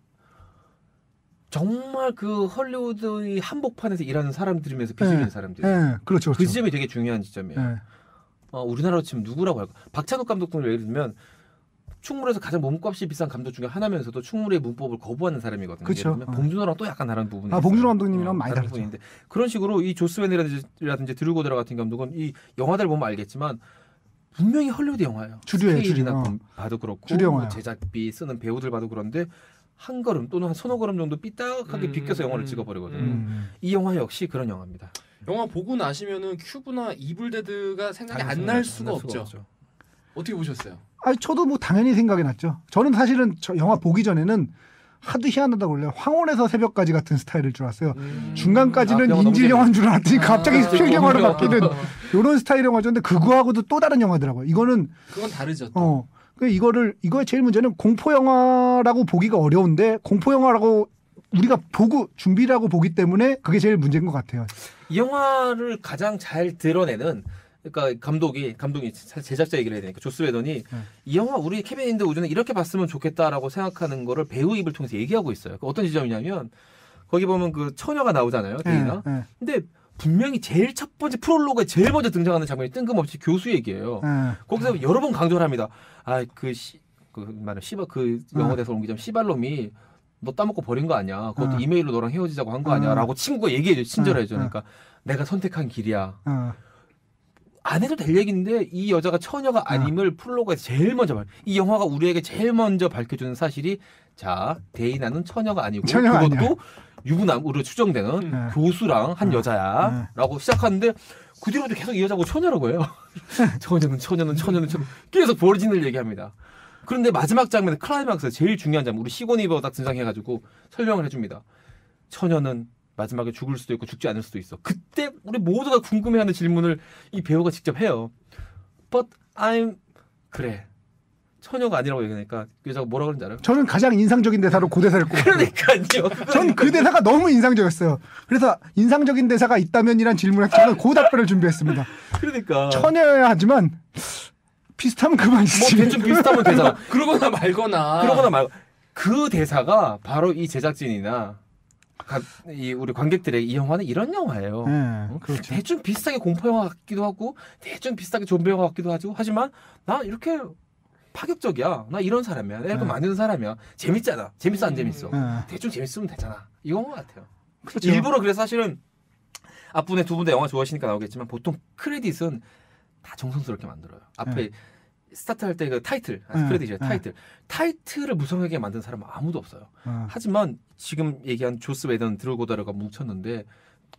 정말 그 헐리우드의 한복판에서 일하는 사람들이면서 비즈니스 사람들이에요. 그렇죠. 그 지점이 되게 중요한 지점이에요. 우리나라로 치면 누구라고 할까? 박찬욱 감독 등을 예를 들면 충무로에서 가장 몸값이 비싼 감독 중에 하나면서도 충무로의 문법을 거부하는 사람이거든요. 그렇죠. 봉준호랑 또 약간 다른 부분이 있어요. 봉준호 감독님이랑 많이 다르죠. 부분인데 그런 식으로 이 조스 웬이라든지 드류 고더라 같은 감독은 이 영화들을 보면 알겠지만 분명히 헐리우드 영화예요. 스케일이나 봐도 그렇고 뭐 제작비 쓰는 배우들 봐도 그런데 한 걸음 또는 한 서너 걸음 정도 삐딱하게 비껴서 영화를 찍어버리거든요. 이 영화 역시 그런 영화입니다. 영화 보고 나시면은 큐브나 이블데드가 생각이 안 날 수가 없죠. 어떻게 보셨어요? 저도 뭐 당연히 생각이 났죠. 저는 사실은 영화 보기 전에는 하도 희한하다고 그래요. 황혼에서 새벽까지 같은 스타일일 줄 알았어요. 중간까지는 인질 영화인 줄 알았더니 갑자기 스피드 영화로 바뀌는 이런 스타일 영화였는데 그거하고도 또 다른 영화더라고요. 그건 다르죠. 이거의 제일 문제는 공포 영화라고 보기가 어려운데 공포 영화라고 우리가 보고 준비라고 보기 때문에 그게 제일 문제인 것 같아요. 이 영화를 가장 잘 드러내는 그러니까 감독이 제작자 얘기를 해야 되니까 조스 웨던이 이 영화 우리 케빈 인더 우주는 이렇게 봤으면 좋겠다라고 생각하는 거를 배우 입을 통해서 얘기하고 있어요. 어떤 지점이냐면 거기 보면 그 처녀가 나오잖아요. 데이나. 근데 분명히 제일 첫 번째 프롤로그에 제일 먼저 등장하는 장면이 뜬금없이 교수 얘기예요. 거기서 여러 번 강조를 합니다. 그 영어대에서 옮기자면 씨발놈이 너 따먹고 버린 거 아니야. 그것도 이메일로 너랑 헤어지자고 한 거 아니야. 라고 친구가 얘기해줘. 친절해줘. 그러니까 내가 선택한 길이야. 안 해도 될 얘기인데 이 여자가 처녀가 아님을 프롤로그에서 제일 먼저 이 영화가 우리에게 제일 먼저 밝혀주는 사실이 데이나는 처녀가 아니고 그것도 아니야. 유부남으로 추정되는 교수랑 한 여자야 라고 시작하는데 그 뒤로도 계속 이 여자고 처녀라고 해요. 처녀는 계속 버리진을 얘기합니다. 그런데 마지막 장면에 클라이막스 제일 중요한 장면 우리 시고니버 딱 등장해가지고 설명을 해줍니다. 처녀는 마지막에 죽을 수도 있고 죽지 않을 수도 있어. 그때 우리 모두가 궁금해하는 질문을 이 배우가 직접 해요. But 그래. 처녀가 아니라고 얘기하니까 그 여자가 뭐라 그런지 알아요? 저는 가장 인상적인 대사로 그 대사를 꼽았어요. 그러니까요. 전 그 대사가 너무 인상적이었어요. 그래서 인상적인 대사가 있다면이란 질문에 저는 그 답변을 준비했습니다. 그러니까 처녀여야 하지만 비슷하면 그만이지. 뭐 대충 비슷하면 되잖아. 그러거나 말거나. 그 대사가 바로 이 제작진이나 우리 관객들에게 이 영화는 이런 영화예요. 그렇죠. 대충 비슷하게 공포 영화 같기도 하고 대충 비슷하게 좀비 영화 같기도 하지만 나 이렇게 파격적이야. 나 이런 사람이야. 내가 만드는 사람이야. 재밌잖아. 재밌어 안 재밌어? 대충 재밌으면 되잖아. 이건 것 같아요. 그렇죠. 일부러 그래서 사실은 앞분에 두 분 다 영화 좋아하시니까 나오겠지만 보통 크레딧은 다 정성스럽게 만들어요. 앞에 스타트할 때 그 타이틀, 네. 크레딧이에요. 네. 타이틀을 무성하게 만든 사람은 아무도 없어요. 하지만 지금 얘기한 조스 웨던, 드루 고다르가 뭉쳤는데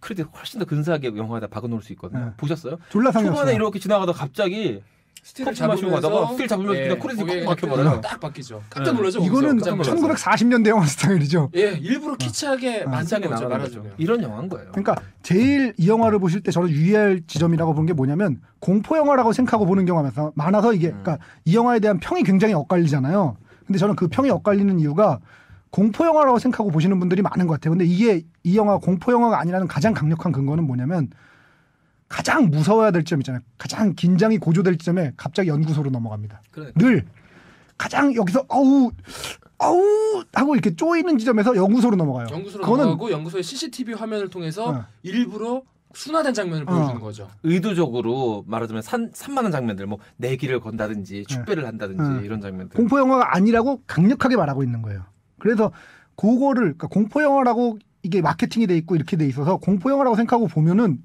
크레딧 훨씬 더 근사하게 영화에다 박아놓을 수 있거든요. 네. 보셨어요? 졸라 초반에 상이었어요. 이렇게 지나가다 갑자기 스틸을 커피 마시고 가다가 스틸 잡으면서 그냥 크레딧이 콕 막혀버려요. 딱 바뀌죠. 깜짝 놀라죠. 이거는 거기서. 깜짝 놀랐어요. 1940년대 영화 스타일이죠. 예, 일부러 키치하게 만삭에 만삭에 나가는 거죠. 말하자면. 이런 영화인 거예요. 그러니까 제일 이 영화를 보실 때 저는 유의할 지점이라고 보는 게 뭐냐면 공포 영화라고 생각하고 보는 경우가 많아서 이게 그러니까 이 영화에 대한 평이 굉장히 엇갈리잖아요. 근데 저는 그 평이 엇갈리는 이유가 공포 영화라고 생각하고 보시는 분들이 많은 것 같아요. 근데 이게 이 영화 공포 영화가 아니라는 가장 강력한 근거는 뭐냐면 가장 무서워야 될 점 있잖아요. 가장 긴장이 고조될 점에 갑자기 연구소로 넘어갑니다. 그러니까. 늘 가장 여기서 아우 하고 이렇게 쪼이는 지점에서 연구소로 넘어가요. 연구소로 그거는 넘어가고 연구소의 CCTV 화면을 통해서 어. 일부러 순화된 장면을 보여주는 거죠. 의도적으로 말하자면 산만한 장면들, 뭐 내기를 건다든지 축배를 한다든지 이런 장면들. 공포 영화가 아니라고 강력하게 말하고 있는 거예요. 그래서 그거를 그러니까 공포 영화라고 이게 마케팅이 돼 있고 이렇게 돼 있어서 공포 영화라고 생각하고 보면은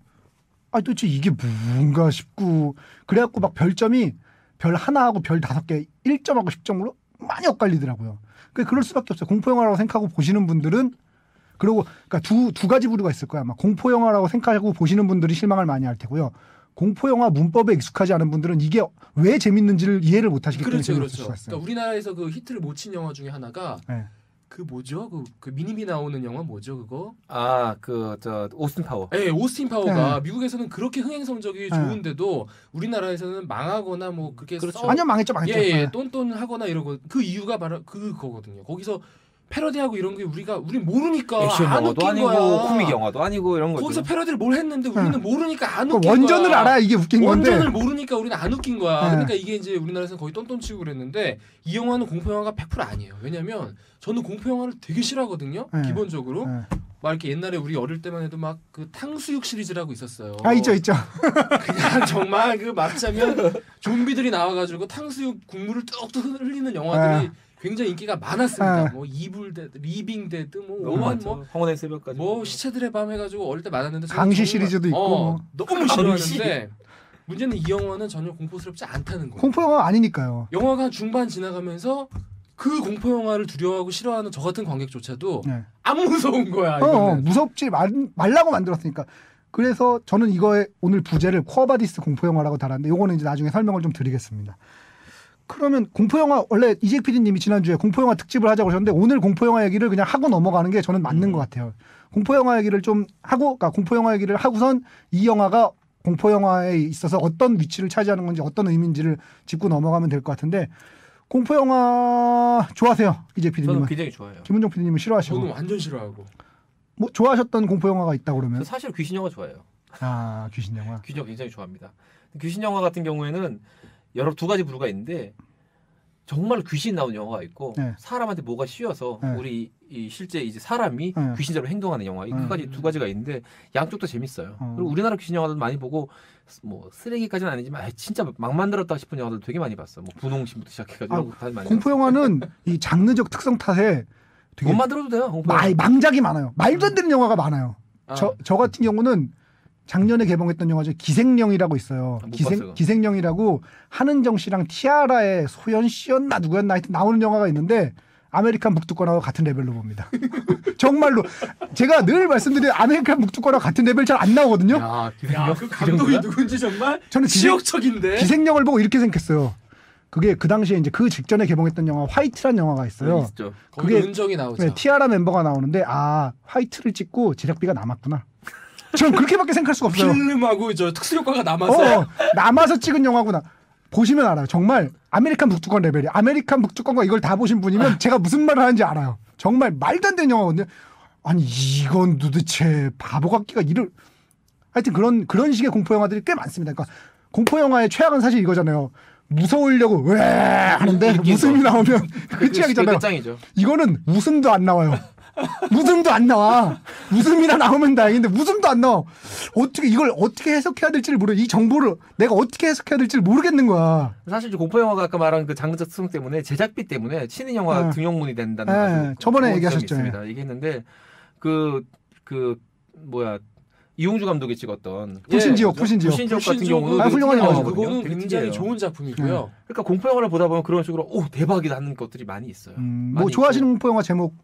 도대체 이게 뭔가 싶고 그래갖고 막 별점이 별 하나하고 별 5개 1점하고 10점으로 많이 엇갈리더라고요. 그럴 수밖에 없어요. 공포 영화라고 생각하고 보시는 분들은 그리고 그러니까 두 가지 부류가 있을 거야. 아마 공포 영화라고 생각하고 보시는 분들이 실망을 많이 할 테고요. 공포 영화 문법에 익숙하지 않은 분들은 이게 왜 재밌는지를 이해를 못 하시기 때문에 그렇죠, 재미없을 그렇죠. 수가 있어요. 그러니까 우리나라에서 그 히트를 못 친 영화 중에 하나가 네. 그 뭐죠? 그 미니미 나오는 영화 뭐죠? 그거? 오스틴 파워. 네, 오스틴 파워가 미국에서는 그렇게 흥행 성적이 네. 좋은데도 우리나라에서는 망하거나 뭐 그렇게 그렇죠. 아니요 망했죠. 예, 똔똔하거나 이러고 그 이유가 바로 그거거든요. 거기서 패러디하고 이런 게 우린 모르니까 액션 안 영화도 웃긴 아니고 거야. 코믹 영화도 아니고 이런 거죠. 거기서 패러디를 뭘 했는데 우리는 모르니까 안 웃긴 그러니까 거야. 원전을 알아야 이게 웃긴 건데. 원전을 모르니까 우리는 안 웃긴 거야. 네. 그러니까 이게 이제 우리나라에서는 거의 똔똔치고 그랬는데 이 영화는 공포 영화가 100% 아니에요. 왜냐면 저는 공포 영화를 되게 싫어하거든요. 네. 기본적으로 네. 막 이렇게 옛날에 우리 어릴 때만 해도 막 그 탕수육 시리즈라고 있었어요. 있죠. 그냥 정말 그 막자면 좀비들이 나와가지고 탕수육 국물을 뚝뚝 흘리는 영화들이 굉장히 인기가 많았습니다. 뭐 이불 데드, 리빙 데드, 뭐 너무 오만 많죠. 황혼의 새벽까지. 뭐 시체들의 밤 해가지고 어릴 때 많았는데 저는 강시 정말- 시리즈도 있고 뭐. 너무 싫어하는데 문제는 이 영화는 전혀 공포스럽지 않다는 거예요. 공포 영화 아니니까요. 영화가 중반 지나가면서 그 공포 영화를 두려워하고 싫어하는 저 같은 관객조차도 네. 안 무서운 거야. 이거는. 무섭지 말라고 만들었으니까. 그래서 저는 이거에 오늘 부제를 쿼바디스 공포 영화라고 달았는데 요거는 이제 나중에 설명을 좀 드리겠습니다. 그러면 공포 영화 원래 이재익 PD님이 지난주에 공포 영화 특집을 하자고 하셨는데 오늘 공포 영화 얘기를 그냥 하고 넘어가는 게 저는 맞는 것 같아요. 공포 영화 얘기를 좀 하고 그러니까 공포 영화 얘기를 하고선 이 영화가 공포 영화에 있어서 어떤 위치를 차지하는 건지 어떤 의미인지를 짚고 넘어가면 될 것 같은데 공포 영화 좋아하세요? 이재익 저는 PD님은? 굉장히 좋아해요. 김은정 PD님은 싫어하시고 저는 완전 싫어하고. 뭐 좋아하셨던 공포 영화가 있다 저 그러면? 사실 귀신 영화 좋아해요. 귀신 영화. 귀신 영화 굉장히 좋아합니다. 귀신 영화 같은 경우에는 두 가지 부류가 있는데 정말 귀신 나오는 영화가 있고 네. 사람한테 뭐가 씌워서 네. 우리 이 실제 이제 사람이 네. 귀신처럼 행동하는 영화 두 가지가 있는데 양쪽 다 재밌어요. 그리고 우리나라 귀신 영화도 많이 보고 뭐 쓰레기까지는 아니지만 진짜 막 만들었다 싶은 영화들 되게 많이 봤어. 뭐 분홍신부터 시작해가지고 이런 거 다 많이 공포 영화는 이 장르적 특성 탓에 되게 못 만들어도 돼요. 공포 영화. 망작이 많아요. 말도 안 되는 영화가 많아요. 저 같은 경우는 작년에 개봉했던 영화죠. 기생령이라고 있어요. 못 봤어요. 기생령이라고 한은정 씨랑 티아라의 소연 씨였나 누구였나 하여튼 나오는 영화가 있는데 아메리칸 북두권하고 같은 레벨로 봅니다. 정말로 제가 늘 말씀드린 아메리칸 북두권하고 같은 레벨 잘 안 나오거든요. 야, 그 감독이 누군지 정말 저는 지역적인데. 기생령을 보고 이렇게 생각했어요. 그게 그 당시에 이제 그 직전에 개봉했던 영화 화이트란 영화가 있어요. 있죠. 거기 그게- 은정이 나오죠. 네, 티아라 멤버가 나오는데 화이트를 찍고 제작비가 남았구나. 저는 그렇게밖에 생각할 수가 없어요. 필름하고 저 특수 효과가 남아서. 남아서 찍은 영화구나. 보시면 알아요. 정말 아메리칸 북두권 레벨이. 아메리칸 북두권과 이걸 다 보신 분이면 제가 무슨 말을 하는지 알아요. 정말 말도 안 되는 영화거든요. 아니 이건 도대체 바보 같기가 이를. 하여튼 그런 식의 공포 영화들이 꽤 많습니다. 그러니까 공포 영화의 최악은 사실 이거잖아요. 무서우려고 왜 하는데 웃음이 나오면 그 최악이잖아요. 짱이죠. 이거는 웃음도 안 나와요. 웃음도 안 나와. 웃음이나 나오면 다행인데 웃음도 안 나와. 이걸 어떻게 해석해야 될지를 모르. 이 정보를 내가 어떻게 해석해야 될지를 모르겠는 거야. 사실 공포 영화가 아까 말한 그 장르적 특성 때문에 제작비 때문에 신인 영화 등용문이 된다는 저번에 그런 얘기하셨죠. 적이 있습니다. 얘기했는데 그 뭐야 이용주 감독이 찍었던 불신지옥, 그죠? 불신지옥. 같은 경우는 아, 훌륭한 되게 영화거든요. 그거는 되게 굉장히 특이해요. 좋은 작품이고요. 그러니까 공포 영화를 보다 보면 그런 식으로 오 대박이다 하는 것들이 많이 있어요. 뭐 많이 좋아하시는 있고. 공포 영화 제목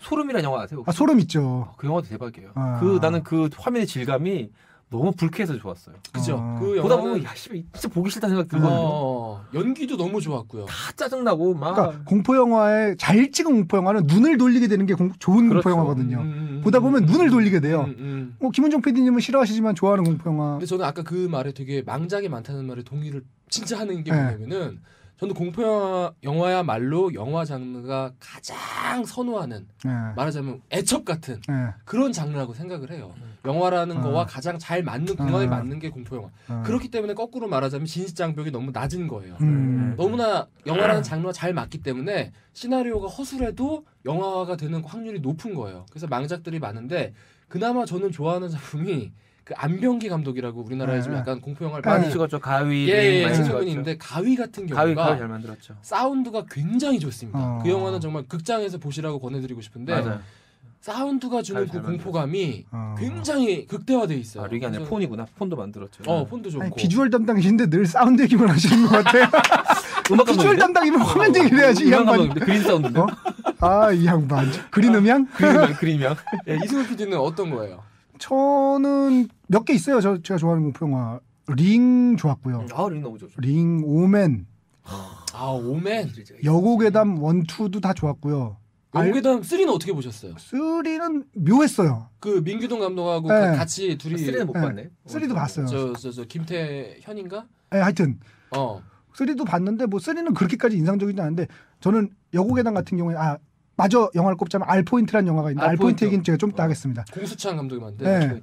소름이라는 영화 아세요? 혹시? 소름 있죠. 그 영화도 대박이에요. 아. 나는 그 화면의 질감이 너무 불쾌해서 좋았어요. 그죠? 어. 그 보다 영화는 보면 야 씨, 진짜 보기 싫다 생각 들거든요. 연기도 너무 좋았고요. 다 짜증나고 막 그러니까 공포 영화에 잘 찍은 공포 영화는 눈을 돌리게 되는 게 좋은 그렇죠. 공포 영화거든요. 보다 보면 눈을 돌리게 돼요. 음. 김은종 PD님은 싫어하시지만 좋아하는 공포 영화. 근데 저는 아까 그 말에 되게 망작이 많다는 말에 동의를 진짜 하는 게 네. 뭐냐면은 저는 공포 영화야말로 영화 장르가 가장 선호하는 네. 말하자면 애첩 같은 네. 그런 장르라고 생각을 해요. 영화라는 거와 가장 잘 맞는 궁합에 아. 맞는 게 공포 영화. 어. 그렇기 때문에 거꾸로 말하자면 진입장벽이 너무 낮은 거예요. 음. 너무나 영화라는 장르가 잘 맞기 때문에 시나리오가 허술해도 영화가 되는 확률이 높은 거예요. 그래서 망작들이 많은데 그나마 저는 좋아하는 작품이 그 안병기 감독이라고 우리나라에 좀 약간 공포 영화를 많이 많이 찍었죠. 가위 예, 많이 친구분이 찍었죠. 있는데 가위 같은 가위 경우가 잘 만들었죠. 사운드가 굉장히 좋습니다. 어. 그 영화는 정말 극장에서 보시라고 권해드리고 싶은데 맞아요. 사운드가 주는 가위 그 잘 공포감이 어. 굉장히 극대화돼 있어요. 아, 릭이 아니라 그래서- 폰이구나. 폰도 만들었죠. 폰도 좋고. 아니, 비주얼 담당이신데 늘 사운드 얘기만 하시는 것 같아요. 음악 비주얼 감독인데? 담당이면 화면 얘기를 해야지 이 음악 양반. 감독인데 그린 사운드인데. 어? 아, 이 양반. 그린 음향? 그림이야. 예, 이승훈 PD는 어떤 거예요? 저는 몇 개 있어요. 제가 좋아하는 공포 영화. 링 좋았고요. 아, 릭 너무 좋죠. 링, 오맨, 아 오맨. 여고괴담 1, 2도 다 좋았고요. 여기담 3는 어떻게 보셨어요? 3는 묘했어요. 그 민규동 감독하고 네. 같이 둘이 쓰리는 못 네. 봤네. 3도 봤어요. 저 김태현인가? 네, 하여튼 3도 봤는데 뭐 3는 그렇게까지 인상적이지 않은데 저는 여고괴담 같은 경우에 마저 영화를 꼽자면 알포인트라는 영화가 있는데 알포인트 알포인트. 얘기는 제가 좀 이따 하겠습니다. 공수찬 감독이 만든. 네.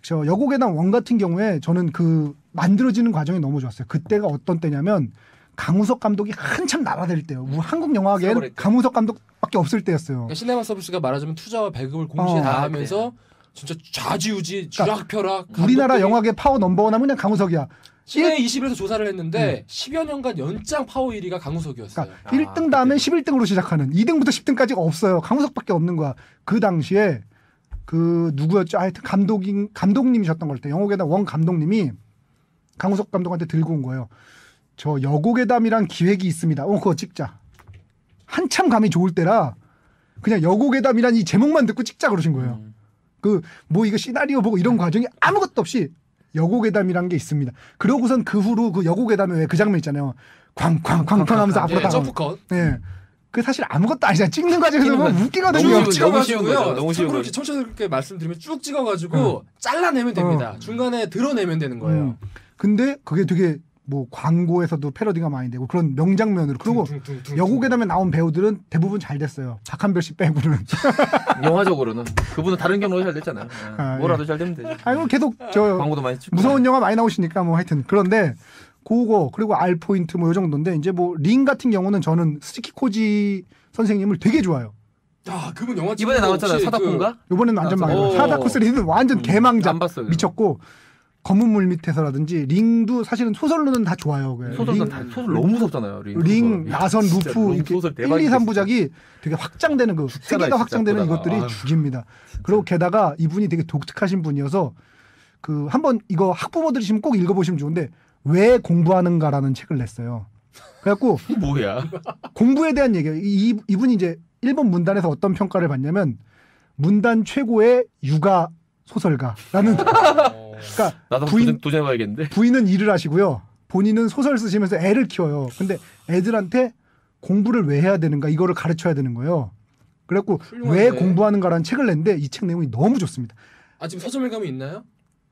저 여고괴담 1 같은 경우에 저는 그 만들어지는 과정이 너무 좋았어요. 그때가 어떤 때냐면 강우석 감독이 한참 날아들 때요. 한국 영화계에는 세월의 때. 강우석 감독밖에 없을 때였어요. 그러니까 시네마 서비스가 말하자면 투자와 배급을 동시에 다 아, 하면서 진짜 좌지우지 그러니까 쥐락펴락 우리나라 감독들이 영화계 파워 넘버원 하면 그냥 강우석이야. 시내 21에서 조사를 했는데 10여 년간 연장 파워 1위가 강우석이었어요. 그러니까 1등 다음에 11등으로 시작하는 2등부터 10등까지가 없어요. 강우석밖에 없는 거야. 그 당시에 그 누구였죠? 하여튼 감독님이셨던 걸 때 영호괴담 원 감독님이 강우석 감독한테 들고 온 거예요. 저 여고괴담이란 기획이 있습니다. 그거 찍자. 한참 감이 좋을 때라 그냥 여고괴담이란 이 제목만 듣고 찍자 그러신 거예요. 그 뭐 이거 시나리오 보고 이런 과정이 아무것도 없이 여고괴담이란 게 있습니다. 그러고선 그 후로 그 여고괴담에 왜 그 장면 있잖아요. 쾅쾅쾅쾅 하면서 앞으로 예, 나가고. 점프컷. 네. 그 사실 아무것도 아니잖아. 찍는 과정에서 보면 웃기거든요. 너무 쭉 쉬운- 너무 쉬운 거죠. 찍어가지고요. 너무 쉬운 참고로 거죠. 이렇게 청취자들께 말씀드리면 쭉 찍어가지고 잘라내면 됩니다. 중간에 드러내면 되는 거예요. 근데 그게 되게 뭐 광고에서도 패러디가 많이 되고 그런 명장면으로 그리고 퉁퉁퉁퉁. 여고괴담에 나온 배우들은 대부분 잘 됐어요. 박한별 씨 빼고는. 영화적으로는 그분은 다른 경로로 잘 됐잖아요. 아, 뭐라도 잘 되면 되죠. 아이고 계속 저 광고도 많이 찍고. 무서운 영화 많이 나오시니까 뭐 하여튼 그런데 그거 그리고 알 포인트 뭐 요 정도인데 이제 뭐 링 같은 경우는 저는 스즈키 코지 선생님을 되게 좋아해요. 야, 그분 영화 이번에 찍은 거 나왔잖아요. 혹시 사다콘가? 이번에는 완전 오. 망해요. 사다코 3는 완전 개망작 안 봤어요. 미쳤고 검은 물 밑에서라든지 링도 사실은 소설로는 다 좋아요. 소설 너무 무섭잖아요. 링, 나선, 진짜 루프 롱 이렇게 소설 1, 2, 대박이겠어요. 3부작이 되게 확장되는 그 죽잖아요, 세계가 진짜 확장되는 보다가. 이것들이 아유. 죽입니다. 그리고 게다가 이분이 되게 독특하신 분이어서 그 한번 이거 학부모들이시면 꼭 읽어보시면 좋은데 왜 공부하는가라는 책을 냈어요. 그래갖고 뭐야? 공부에 대한 얘기예요. 이분이 이제 일본 문단에서 어떤 평가를 받냐면 문단 최고의 육아 소설가라는 그러니까 나도 부인- 도전해봐야겠는데. 부인은 일을 하시고요. 본인은 소설 쓰시면서 애를 키워요. 근데 애들한테 공부를 왜 해야 되는가 이거를 가르쳐야 되는 거예요. 그래갖고 훌륭한데. 왜 공부하는가라는 책을 냈는데 이 책 내용이 너무 좋습니다. 아 지금 서점일감이 있나요?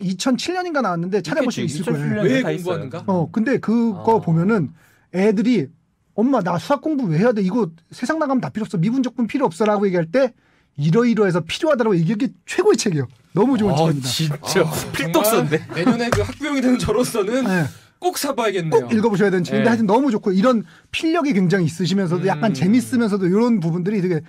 2007년인가 나왔는데 찾아보시면 있겠지. 있을 거예요. 2007년. 왜 다 있어요. 공부하는가? 근데 그거 아. 보면은 애들이 엄마 나 수학 공부 왜 해야 돼? 이거 세상 나가면 다 필요 없어. 미분적분 필요 없어라고 얘기할 때 이러이러해서 필요하다고 얘기하는 게 최고의 책이에요. 너무 좋은 책입니다. 진짜 필독 썼네. 내년에 그 학부형이 되는 저로서는 네. 꼭 사봐야겠네요. 꼭 읽어보셔야 되는 책인데 네. 하여튼 너무 좋고 이런 필력이 굉장히 있으시면서도 약간 재밌으면서도 이런 부분들이 되게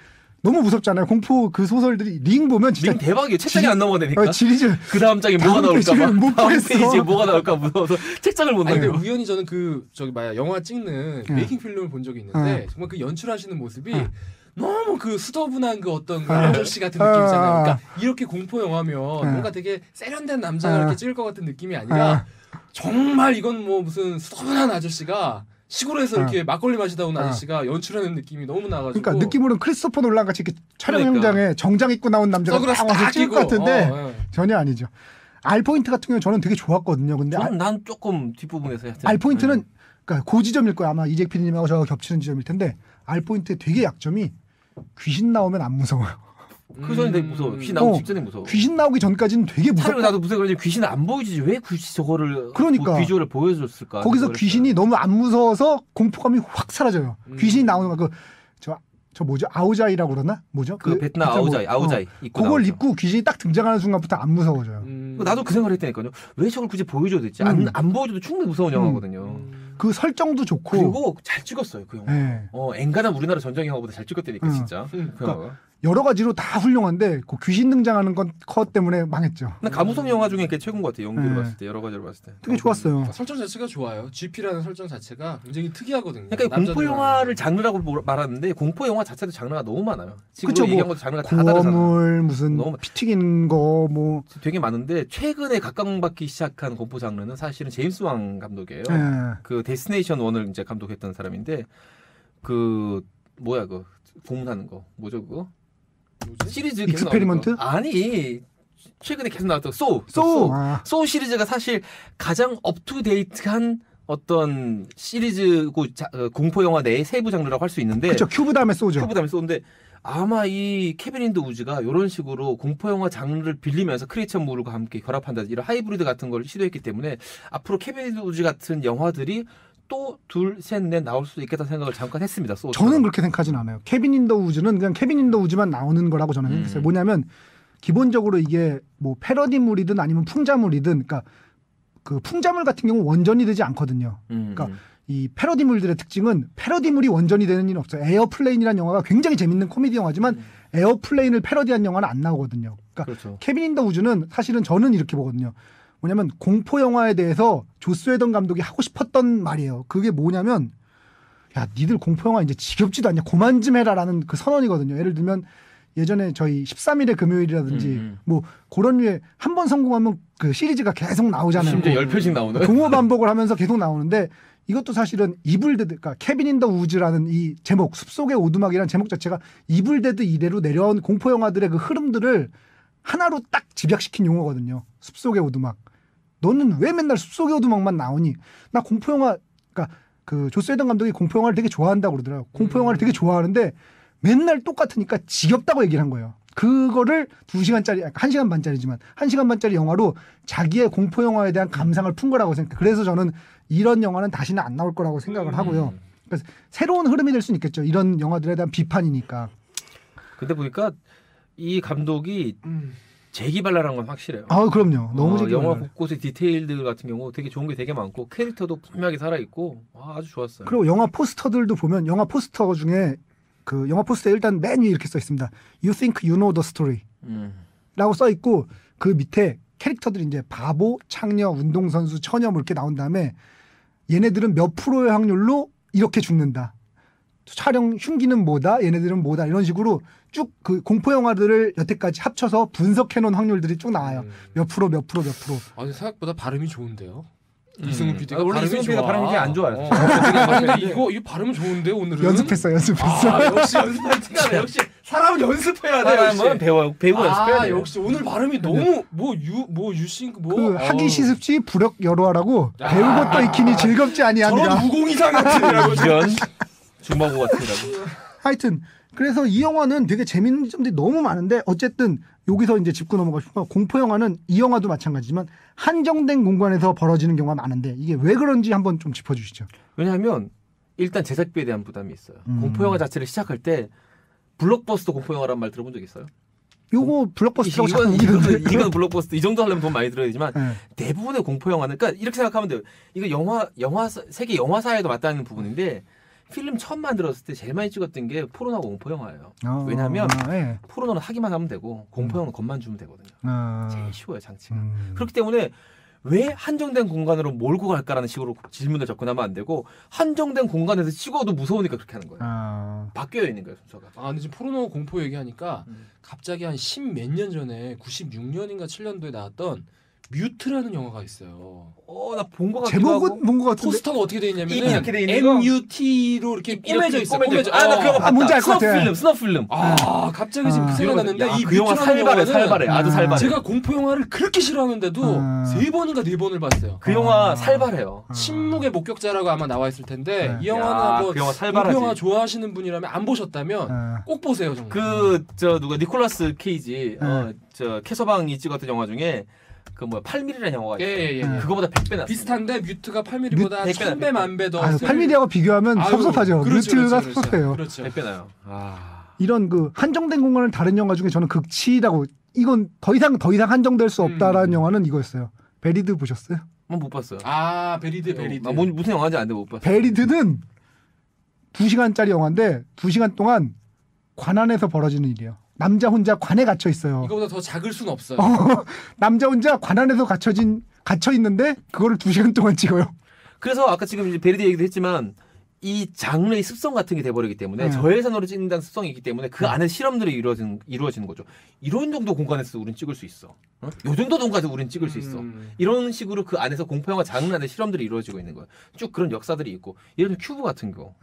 너무 무섭잖아요. 공포 그 소설들이 링 보면 진짜 링 대박이에요. 책장이 안 넘어가니까. 지리질 그 다음 장에 다음 뭐가 나올까 페이지를 못 봐. 다음 보겠어. 페이지에 뭐가 나올까 무서워서 책장을 못 아니 근데 넘겨. 우연히 저는 그 영화 찍는 네. 메이킹 필름을 본 적이 있는데 정말 그 연출하시는 모습이 너무 그 수더분한 그 어떤 그 아저씨 같은 느낌이잖아요. 그러니까 이렇게 공포 영화면 뭔가 되게 세련된 남자가 이렇게 찍을 것 같은 느낌이 아니라 정말 이건 뭐 무슨 수더분한 아저씨가 시골에서 이렇게 막걸리 마시다 온 아저씨가 연출하는 느낌이 너무 나가지고. 그러니까 느낌으로는 크리스토퍼 놀란 같이 이렇게 촬영 그러니까. 현장에 정장 입고 나온 남자가 선글라스 딱 와서 딱 찍을 끼고. 것 같은데 네. 전혀 아니죠. 알포인트 같은 경우는 저는 되게 좋았거든요. 근데 난 조금 뒷부분에서 하여튼 알포인트는 그러니까 그 지점일 거야. 아마 이재 PD님하고 저하고 겹치는 지점일 텐데 알포인트의 되게 약점이 귀신 나오면 안 무서워요. 그 전에 되게 무서워. 귀신 나오기 직전에 무서워. 귀신 나오기 전까지는 되게 무섭고 차라리 나도 무서워. 그러지 귀신은 안 보이지. 왜 굳이 저거를 그러니까. 비주얼을 보여줬을까? 거기서 귀신이 너무 안 무서워서 공포감이 확 사라져요. 귀신이 나오는 거 저 뭐죠? 아우자이라고 그러나? 뭐죠? 그 베트남 아우자이 입고 그걸 나오죠. 입고 귀신이 딱 등장하는 순간부터 안 무서워져요. 나도 그 생각을 했다니까요. 왜 저걸 굳이 보여줘야 됐지? 안 보여줘도 충분히 무서운 영화거든요. 그 설정도 좋고 그리고 잘 찍었어요 그 영화. 네. 엔간한 우리나라 전쟁 영화보다 잘 찍었다니까 진짜. 그 영화가. 여러 가지로 다 훌륭한데 그 귀신 등장하는 것 때문에 망했죠. 난 가무성 영화 중에 그게 최고인 것 같아요. 연기를 네. 봤을 때 여러 가지로 봤을 때. 되게 좋았어요. 설정 자체가 좋아요. GP라는 설정 자체가 굉장히 특이하거든요. 그러니까 공포 남자들 영화를 장르라고 말하는데 공포 영화 자체도 장르가 너무 많아요. 지금 그쵸, 얘기한 뭐 것도 장르가 다 다르잖아요. 고어물 무슨 너무 피 튀긴 거 뭐 되게 많은데 최근에 각광받기 시작한 공포 장르는 사실은 제임스 왕 감독이에요. 그 데스티네이션 1을 이제 감독했던 사람인데 그 뭐야 그 공하는 거 뭐죠 그거? 뭐지? 시리즈 계속 익스페리먼트? 나오는 거. 아니 최근에 계속 나왔던 소우 소우 시리즈가 사실 가장 업투데이트한 어떤 시리즈고 공포 영화 내의 세부 장르라고 할 수 있는데 그렇죠. 큐브 다음에 쏘죠. 큐브 다음에 쏘는데 아마 이 케빈 인더 우즈가 이런 식으로 공포 영화 장르를 빌리면서 크리에이처 물과 함께 결합한다 이런 하이브리드 같은 걸 시도했기 때문에 앞으로 케빈 인더 우즈 같은 영화들이 또 둘, 셋, 넷 나올 수도 있겠다 생각을 잠깐 했습니다. 저는 그렇게 생각하진 않아요. 케빈 인더 우즈는 그냥 케빈 인더 우즈만 나오는 거라고 저는 생각했어요. 뭐냐면 기본적으로 이게 뭐 패러디물이든 아니면 풍자물이든 그러니까 그 풍자물 같은 경우 원전이 되지 않거든요. 그러니까 이 패러디물들의 특징은 패러디물이 원전이 되는 일은 없어요. 에어플레인이라는 영화가 굉장히 재밌는 코미디 영화지만 에어플레인을 패러디한 영화는 안 나오거든요. 그러니까 그렇죠. 케빈 인더 우즈는 사실은 저는 이렇게 보거든요. 뭐냐면 공포 영화에 대해서 조스 웨던 감독이 하고 싶었던 말이에요. 그게 뭐냐면 야 니들 공포 영화 이제 지겹지도 않냐 그만 좀 해라라는 그 선언이거든요. 예를 들면 예전에 저희 13일의 금요일이라든지 뭐 그런 류의 한 번 성공하면 그 시리즈가 계속 나오잖아요. 심지어 10편씩 나오는 동호 반복을 하면서 계속 나오는데 이것도 사실은 이블데드 그러니까 케빈 인더 우즈라는 이 제목 숲속의 오두막이라는 제목 자체가 이블데드 이래로 내려온 공포 영화들의 그 흐름들을 하나로 딱 집약시킨 용어거든요. 숲속의 오두막. 너는 왜 맨날 숲속의 오두막만 나오니? 나 공포 영화 그러니까 그 조스 웨던 감독이 공포 영화를 되게 좋아한다고 그러더라고요. 공포 영화를 되게 좋아하는데 맨날 똑같으니까 지겹다고 얘기를 한 거예요. 그거를 2시간짜리, 1시간 반짜리지만 1시간 반짜리 영화로 자기의 공포 영화에 대한 감상을 푼 거라고 생각해요. 그래서 저는 이런 영화는 다시는 안 나올 거라고 생각을 하고요. 그래서 새로운 흐름이 될 수는 있겠죠. 이런 영화들에 대한 비판이니까. 근데 보니까 이 감독이 재기발랄한 건 확실해요. 아, 그럼요. 너무 재기발랄. 영화 곳곳의 디테일들 같은 경우 되게 좋은 게 되게 많고 캐릭터도 분명하게 살아있고 아주 좋았어요. 그리고 영화 포스터들도 보면 영화 포스터 중에 그 영화 포스터에 일단 맨 위에 이렇게 써 있습니다. You think you know the story 라고 써 있고 그 밑에 캐릭터들이 이제 바보, 창녀, 운동선수, 처녀 뭐 이렇게 나온 다음에 얘네들은 몇 프로의 확률로 이렇게 죽는다. 촬영 흉기는 뭐다, 얘네들은 뭐다 이런 식으로 쭉 그 공포 영화들을 여태까지 합쳐서 분석해 놓은 확률들이 쭉 나와요. 몇 프로, 몇 프로, 몇 프로. 아니 생각보다 발음이 좋은데요. 이승훈 PD가 원래 발음이 이승훈 PD가 좋아. 발음이 되게 안 좋아요. 근데 이거 발음 좋은데 오늘은 연습했어. 아, 역시 연습할 티가 나. 역시 사람은 연습해야 돼. 역시. 사람은 배우고 연습해야 돼요. 역시 오늘 발음이 너무 유싱 그 하기 시습지 부력 여로하라고 배우고 또 익히니 즐겁지 아니합니다. 저런 무공이상 같은 이런 중마고 같으라고. 하여튼 그래서 이 영화는 되게 재밌는 점들이 너무 많은데 어쨌든 여기서 이제 짚고 넘어가고 싶은 건 공포 영화는 이 영화도 마찬가지지만 한정된 공간에서 벌어지는 경우가 많은데 이게 왜 그런지 한번 좀 짚어주시죠. 왜냐하면 일단 제작비에 대한 부담이 있어요. 공포 영화 자체를 시작할 때 블록버스터 공포 영화란 말 들어본 적 있어요? 요거 블록버스터라고 자꾸 우기던데. 이건 블록버스터 이 정도 하려면 돈 많이 들어야 되지만 네. 대부분의 공포 영화는 그러니까 이렇게 생각하면 돼요. 이거 세계 영화사에도 맞닿는 부분인데 필름 처음 만들었을 때 제일 많이 찍었던 게 포르노하고 공포 영화예요. 왜냐하면 네. 포르노는 하기만 하면 되고 공포 영화는 겁만 주면 되거든요. 제일 쉬워요 장치가. 그렇기 때문에 왜 한정된 공간으로 몰고 갈까라는 식으로 질문을 접근하면 안 되고 한정된 공간에서 찍어도 무서우니까 그렇게 하는 거예요. 바뀌어 있는 거예요 순서가. 아 근데 지금 포르노 공포 얘기하니까 갑자기 한 10 몇 년 전에 96년인가 7년도에 나왔던 뮤트라는 영화가 있어요. 나 본 거 같기도 하고. 제목은 본 것 같은데. 포스터가 어떻게 돼 있냐면 이렇게 돼 있는 거? MUT로 이렇게 꾸며져 있어. 나 그런 거 봤다. 뭔지 알 것 같아. 스너필름. 갑자기 지금 그 생각 났는데 야, 이 그 영화 뮤트라는 살발해. 아주 살발해. 제가 공포 영화를 그렇게 싫어하는데도 3번인가 4번을 봤어요. 그 영화 살발해요. 침묵의 목격자라고 아마 나와 있을 텐데 이 야, 영화는 뭐 그 영화 공포 살발하지. 영화 좋아하시는 분이라면 안 보셨다면 꼭 보세요 정말. 누가 니콜라스 케이지 캐서방이 찍었던 영화 중에 그 8mm라는 영화가 있어요. 예. 그거보다 100배 낫습니다. 비슷한데 뮤트가 8mm보다 100배 1000배 만배 더. 8mm하고 비교하면 섭섭하죠. 뮤트가 섭섭해요. 그렇죠. 100배 나요. 이런 그 한정된 공간을 다른 영화 중에 저는 극치라고 이건 더 이상 한정될 수 없다라는 영화는 이거였어요. 베리드 보셨어요? 못 봤어요. 베리드. 무슨 영화인지 안 돼 못 봤어요. 베리드는 2시간짜리 영화인데 2시간 동안 관 안에서 벌어지는 일이에요. 남자 혼자 관에 갇혀 있어요. 이거보다 더 작을 수는 없어요. 남자 혼자 관 안에서 갇혀 있는데 그거를 2시간 동안 찍어요. 그래서 아까 지금 이제 베리드 얘기도 했지만 이 장르의 습성 같은 게 돼버리기 때문에 저예산으로 찍는다는 습성이 있기 때문에 그 안에 실험들이 이루어지는 거죠. 이런 정도 공간에서 우린 찍을 수 있어. 요 정도 공간에서 우린 찍을 수 있어. 이런 식으로 그 안에서 공포영화 장르 안에 실험들이 이루어지고 있는 거예요. 쭉 그런 역사들이 있고 예를 들면 큐브 같은 거.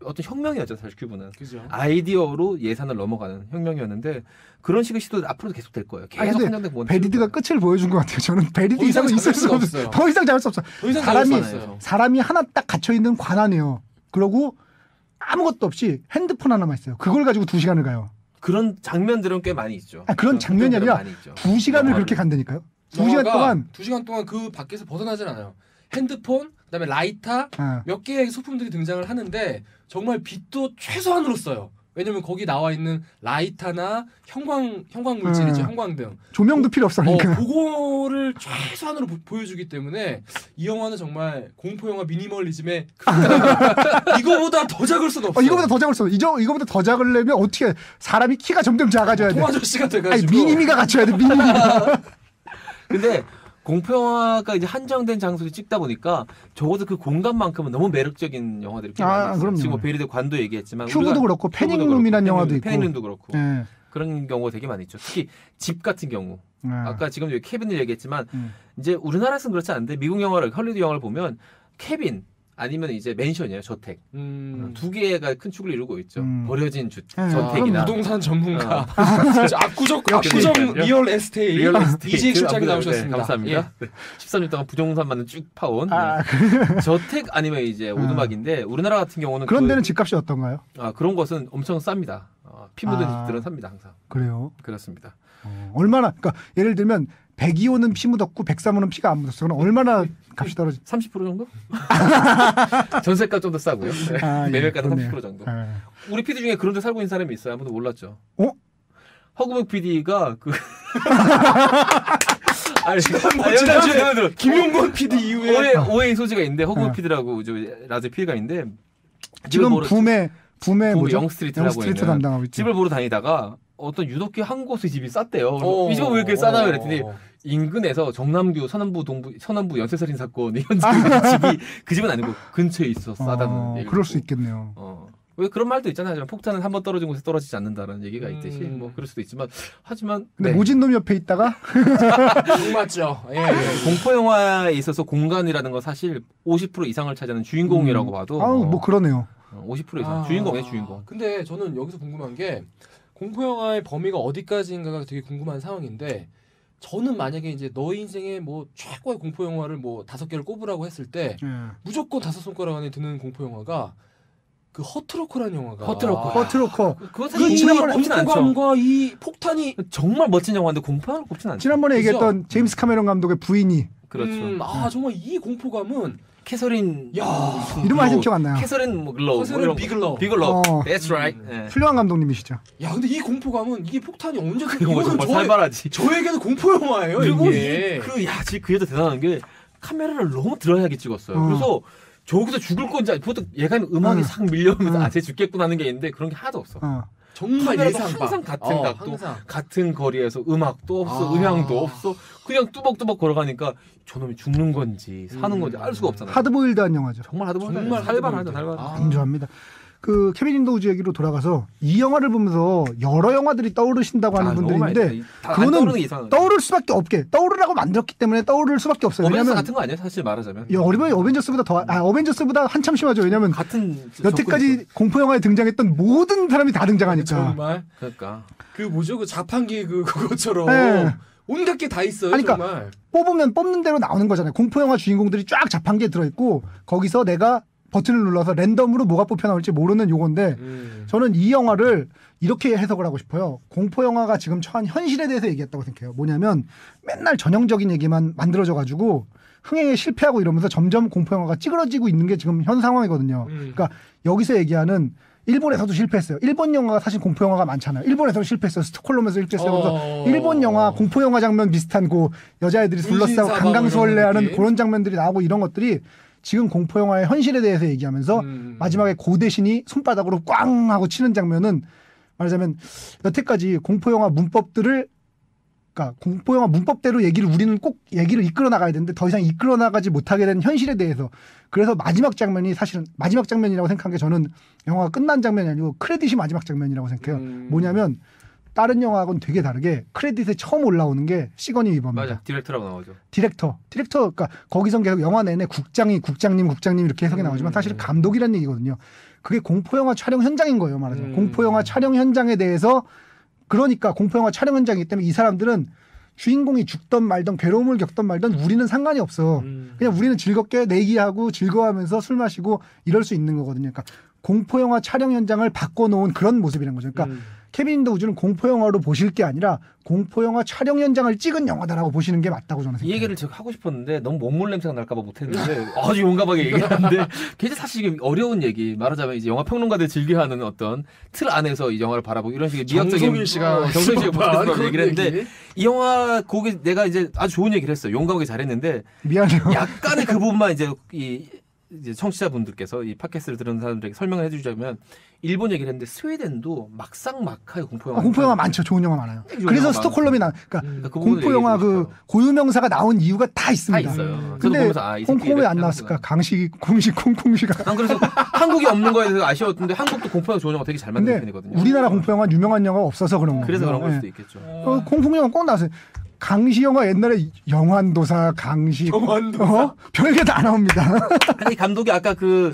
어떤 혁명이었죠 사실 큐브는. 그죠. 아이디어로 예산을 넘어가는 혁명이었는데 그런 식의 시도도 앞으로도 계속 될 거예요. 계속 한정된 공간. 베리드가 끝을 보여준 것 같아요. 저는 베리드 이상은 있을 수 없어요. 더 이상 잡을 수 없어. 사람이 하나 딱 갇혀 있는 관 안이에요. 그러고 아무것도 없이 핸드폰 하나만 있어요. 그걸 가지고 2시간을 가요. 그런 장면들은 꽤 많이 있죠. 그런 장면이 아니라 2시간을 그렇게 간다니까요. 2시간 동안 그 밖에서 벗어나질 않아요. 핸드폰, 그다음에 라이터 몇 개의 소품들이 등장을 하는데 정말 빛도 최소한으로 써요. 왜냐면 거기 나와 있는 라이터나 형광 물질이죠. 형광등. 조명도 필요 없어. 그러니까. 그거를 최소한으로 보여주기 때문에 이 영화는 정말 공포 영화 미니멀리즘의 이거보다 더 작을 수는 없어요. 이거보다 더 작을 수 없어. 이거보다 더 작으려면 어떻게 사람이 키가 점점 작아져야 돼. 통아저씨가 돼가지고. 미니미가 갖춰야 돼. 미니미가. 근데 공포영화가 이제 한정된 장소에 찍다 보니까 적어도 그 공간만큼은 너무 매력적인 영화들이 꽤 많이 있어요. 그럼요. 지금 뭐 베리드 관도 얘기했지만 큐브도 그렇고 패닝룸이라는 영화도 있고 패닝룸도 그렇고 네. 그런 경우가 되게 많이 있죠. 특히 집 같은 경우 아까 지금 케빈을 얘기했지만 이제 우리나라에서는 그렇지 않은데 미국 영화를 헐리우드 영화를 보면 케빈 아니면 이제 맨션이에요. 저택. 두 개가 큰 축을 이루고 있죠. 버려진 저택이나 부동산 전문가. 압구정 리얼 에스테이트. 이재 실장이 나오셨습니다. 네, 감사합니다. 예. 13년 동안 부동산만은 쭉 파온. 저택 아니면 이제 오두막인데 우리나라 같은 경우는 그런 데는 집값이 어떤가요? 그런 것은 엄청 쌉니다. 피 묻은 집들은 삽니다 항상. 그래요? 그렇습니다. 얼마나 그러니까 예를 들면 102호는 피 묻었고 103호는 피가 안 묻었어. 그럼 얼마나 값이 떨어지? 30% 정도? 전세값 좀 더 싸고요. 매매가는 30% 정도. 우리 PD 중에 그런 데 살고 있는 사람이 있어요. 아무도 몰랐죠. 허구백 PD가 지난주에 김용건 PD 이후에 오해 소지가 있는데 허구백 PD라고 라디오 PD가 있는데 지금 붐의 뭐죠? 영스트리트라고 담당하고 있죠. 집을 보러 다니다가 어떤 유독히 한 곳의 집이 쌌대요. 이 집은 왜 이렇게 싸나요? 그랬더니 인근에서 정남규 서남부 연쇄살인 사건 집이 그 집은 아니고 근처에 있어 싸다는 얘기. 그럴 수 있겠네요. 왜 그런 말도 있잖아요. 폭탄은 한 번 떨어진 곳에 떨어지지 않는다는 얘기가 있듯이 뭐 그럴 수도 있지만 하지만 근데 모진 놈 옆에 있다가 맞죠. 공포 영화에 있어서 공간이라는 건 사실 50% 이상을 차지하는 주인공이라고 봐도 뭐 그러네요. 50% 이상 주인공이에요, 주인공. 근데 저는 여기서 궁금한 게 공포 영화의 범위가 어디까지인가가 되게 궁금한 상황인데 저는 만약에 이제 너의 인생의 뭐 최고의 공포 영화를 뭐 5개를 꼽으라고 했을 때 무조건 5손가락 안에 드는 공포 영화가 그 허트로커라는 영화가 허트로커. 그거 사실 지난번에 꼽진 않죠. 공포감과 이 폭탄이 정말 멋진 영화인데 공포감을 꼽진 않죠. 지난번에 얘기했던 제임스 카메론 감독의 부인이 그렇죠. 정말 이 공포감은 캐서린 이름 아직 기억 안 나요. 캐서린 비글로우. That's right. 훌륭한 감독님이시죠. 야 근데 이 공포감은 이게 폭탄이 언제 그 영화 정말 살벌하지. 저에게는 공포 영화예요. 그리고 이게. 그 여자 대단한 게 카메라를 너무 드라이하게 찍었어요. 그래서 저기서 죽을 건지 보통 얘가 음악이 싹 밀려오면서 쟤 죽겠구나 하는 게 있는데 그런 게 하나도 없어. 정말 카메라도 예상 항상 같은 각도, 항상. 같은 거리에서 음악도 없어, 음향도 없어, 그냥 뚜벅뚜벅 걸어가니까 저놈이 죽는 건지 사는 건지 알 수가 없잖아요. 하드보일드한 영화죠. 정말 하드보일드, 정말 살벌하죠, 하드보일드. 살벌. 인정합니다. 그 케빈 인더 우즈 얘기로 돌아가서 이 영화를 보면서 여러 영화들이 떠오르신다고 하는 분들이 있는데 그거는 떠오를 수밖에 없게 떠오르라고 만들었기 때문에 떠오를 수밖에 없어요. 어벤져스 왜냐면 같은 거 아니에요? 사실 말하자면. 어벤져스보다 한참 심하죠. 왜냐면 같은 여태까지 공포 영화에 등장했던 모든 사람이 다 등장하니까. 정말 그러니까 그 뭐죠 그 자판기 그것처럼 네. 온갖 게 다 있어요. 그러니까 정말. 뽑으면 뽑는 대로 나오는 거잖아요. 공포 영화 주인공들이 쫙 자판기에 들어있고 거기서 내가 버튼을 눌러서 랜덤으로 뭐가 뽑혀 나올지 모르는 요건데 저는 이 영화를 이렇게 해석을 하고 싶어요. 공포 영화가 지금 처한 현실에 대해서 얘기했다고 생각해요. 뭐냐면 맨날 전형적인 얘기만 만들어져가지고 흥행에 실패하고 이러면서 점점 공포 영화가 찌그러지고 있는 게 지금 현 상황이거든요. 그러니까 여기서 얘기하는 일본에서도 실패했어요. 일본 영화가 사실 공포 영화가 많잖아요. 일본에서도 실패했어요. 스톡홀름에서 실패했어요. 그래서 일본 영화 공포 영화 장면 비슷한 그 여자애들이 둘러싸고 강강수월래하는 그런 장면들이 나오고 이런 것들이 지금 공포 영화의 현실에 대해서 얘기하면서 마지막에 고대신이 손바닥으로 꽝 하고 치는 장면은 말하자면 여태까지 공포 영화 문법들을 그러니까 공포 영화 문법대로 우리는 꼭 얘기를 이끌어 나가야 되는데 더 이상 이끌어 나가지 못하게 된 현실에 대해서 그래서 마지막 장면이 사실은 마지막 장면이라고 생각한 게 저는 영화가 끝난 장면이 아니고 크레딧이 마지막 장면이라고 생각해요. 뭐냐면 다른 영화하고는 되게 다르게 크레딧에 처음 올라오는 게 시거니 위버입니다. 맞아, 디렉터라고 나오죠. 디렉터 그러니까 거기선 계속 영화 내내 국장님 이렇게 해석이 나오지만 사실은 감독이라는 얘기거든요. 그게 공포 영화 촬영 현장인 거예요, 말하자면. 공포 영화 촬영 현장에 대해서 그러니까 공포 영화 촬영 현장이기 때문에 이 사람들은 주인공이 죽던 말던 괴로움을 겪던 말던 우리는 상관이 없어. 그냥 우리는 즐겁게 내기하고 즐거워하면서 술 마시고 이럴 수 있는 거거든요. 그러니까 공포 영화 촬영 현장을 바꿔놓은 그런 모습이라는 거죠. 그러니까 케빈 인더 우즈는 공포 영화로 보실 게 아니라 공포 영화 촬영 현장을 찍은 영화다라고 보시는 게 맞다고 저는 생각해요. 이 얘기를 제가 하고 싶었는데 너무 몸물 냄새가 날까봐 못했는데 아주 용감하게 얘기하는데 굉장히 사실 이게 어려운 얘기 말하자면 이제 영화 평론가들 즐겨하는 어떤 틀 안에서 이 영화를 바라보고 이런 식의 미학적인 정성일 씨가 못해서 얘기를 했는데 이 영화 거기 내가 이제 아주 좋은 얘기를 했어요. 용감하게 잘했는데 미안해요. 약간의 그 부분만 이제 이제 청취자분들께서 이 팟캐스트를 들은 사람들에게 설명을 해주자면 일본 얘기를 했는데 스웨덴도 막상막하게 공포 영화 공포 영화 많죠. 좋은 영화 많아요. 그래서 스톡홀름이 그러니까 공포 영화 그 고유명사가 나온 이유가 다 있습니다. 다 있어요. 근데 홍콩에 안 나왔을까? 공식 콩콩시가. 난 그래서 한국이 없는 거에 대해서 아쉬웠는데 한국도 공포 영화 좋은 영화 되게 잘 만든 편이거든요. 우리나라 공포 영화 유명한 영화가 없어서 그런 거예요. 그래서 그런 걸 수도 있겠죠. 공포 영화 꼭 나왔어요. 강시 영화 옛날에 영환도사 강시 별게 다 나옵니다. 아니 감독이 아까 그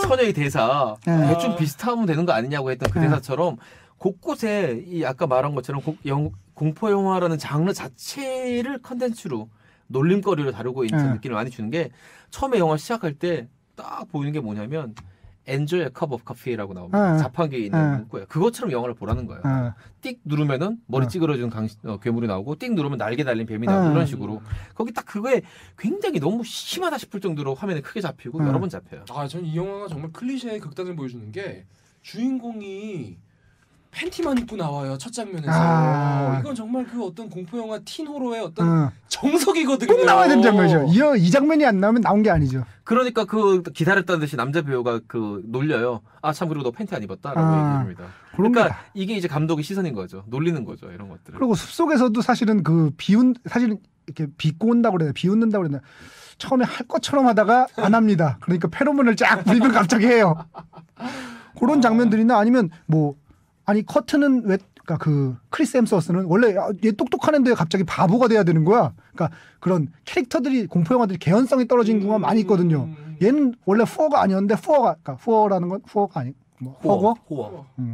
처녀의 대사 대충 비슷하면 되는 거 아니냐고 했던 그 대사처럼 곳곳에 이 아까 말한 것처럼 공포 영화라는 장르 자체를 컨텐츠로 놀림거리로 다루고 있는 느낌을 많이 주는 게 처음에 영화 시작할 때 딱 보이는 게 뭐냐면 Enjoy a cup of coffee라고 나옵니다. 자판기에 있는 문구예요. 그것처럼 영화를 보라는 거예요. 띡 누르면은 머리 찌그러지는 괴물이 나오고 띡 누르면 날개 달린 뱀이 나오고 이런 식으로 거기 딱 그거에 굉장히 너무 심하다 싶을 정도로 화면에 크게 잡히고 여러 번 잡혀요. 전 이 영화가 정말 클리셰의 극단을 보여주는 게 주인공이 팬티만 입고 나와요. 첫 장면에서. 이건 정말 그 어떤 공포 영화 틴 호러의 어떤 정석이거든요. 꼭 나와야 되는 장면이죠. 이 장면이 안 나오면 나온 게 아니죠. 그러니까 그 기다렸다는 듯이 남자 배우가 그 놀려요. 참 그리고 너 팬티 안 입었다라고 얘기합니다. 그러니까 이게 이제 감독의 시선인 거죠. 놀리는 거죠. 이런 것들을. 그리고 숲속에서도 사실은 사실은 이렇게 비꼬 온다고 그래요. 비웃는다고 그래요. 처음에 할 것처럼 하다가 안 합니다. 그러니까 페로몬을 쫙 불면 갑자기 해요. 그런 장면들이나 아니면 커튼은 왜, 그러니까 그 크리스 햄스워스는 원래 얘 똑똑한 애인데 갑자기 바보가 돼야 되는 거야. 그러니까 그런 캐릭터들이 공포 영화들이 개연성이 떨어진 경우가 많이 있거든요. 얘는 원래 후어가 아니었는데 그러니까 후어라는 건 후어가 아니 호거?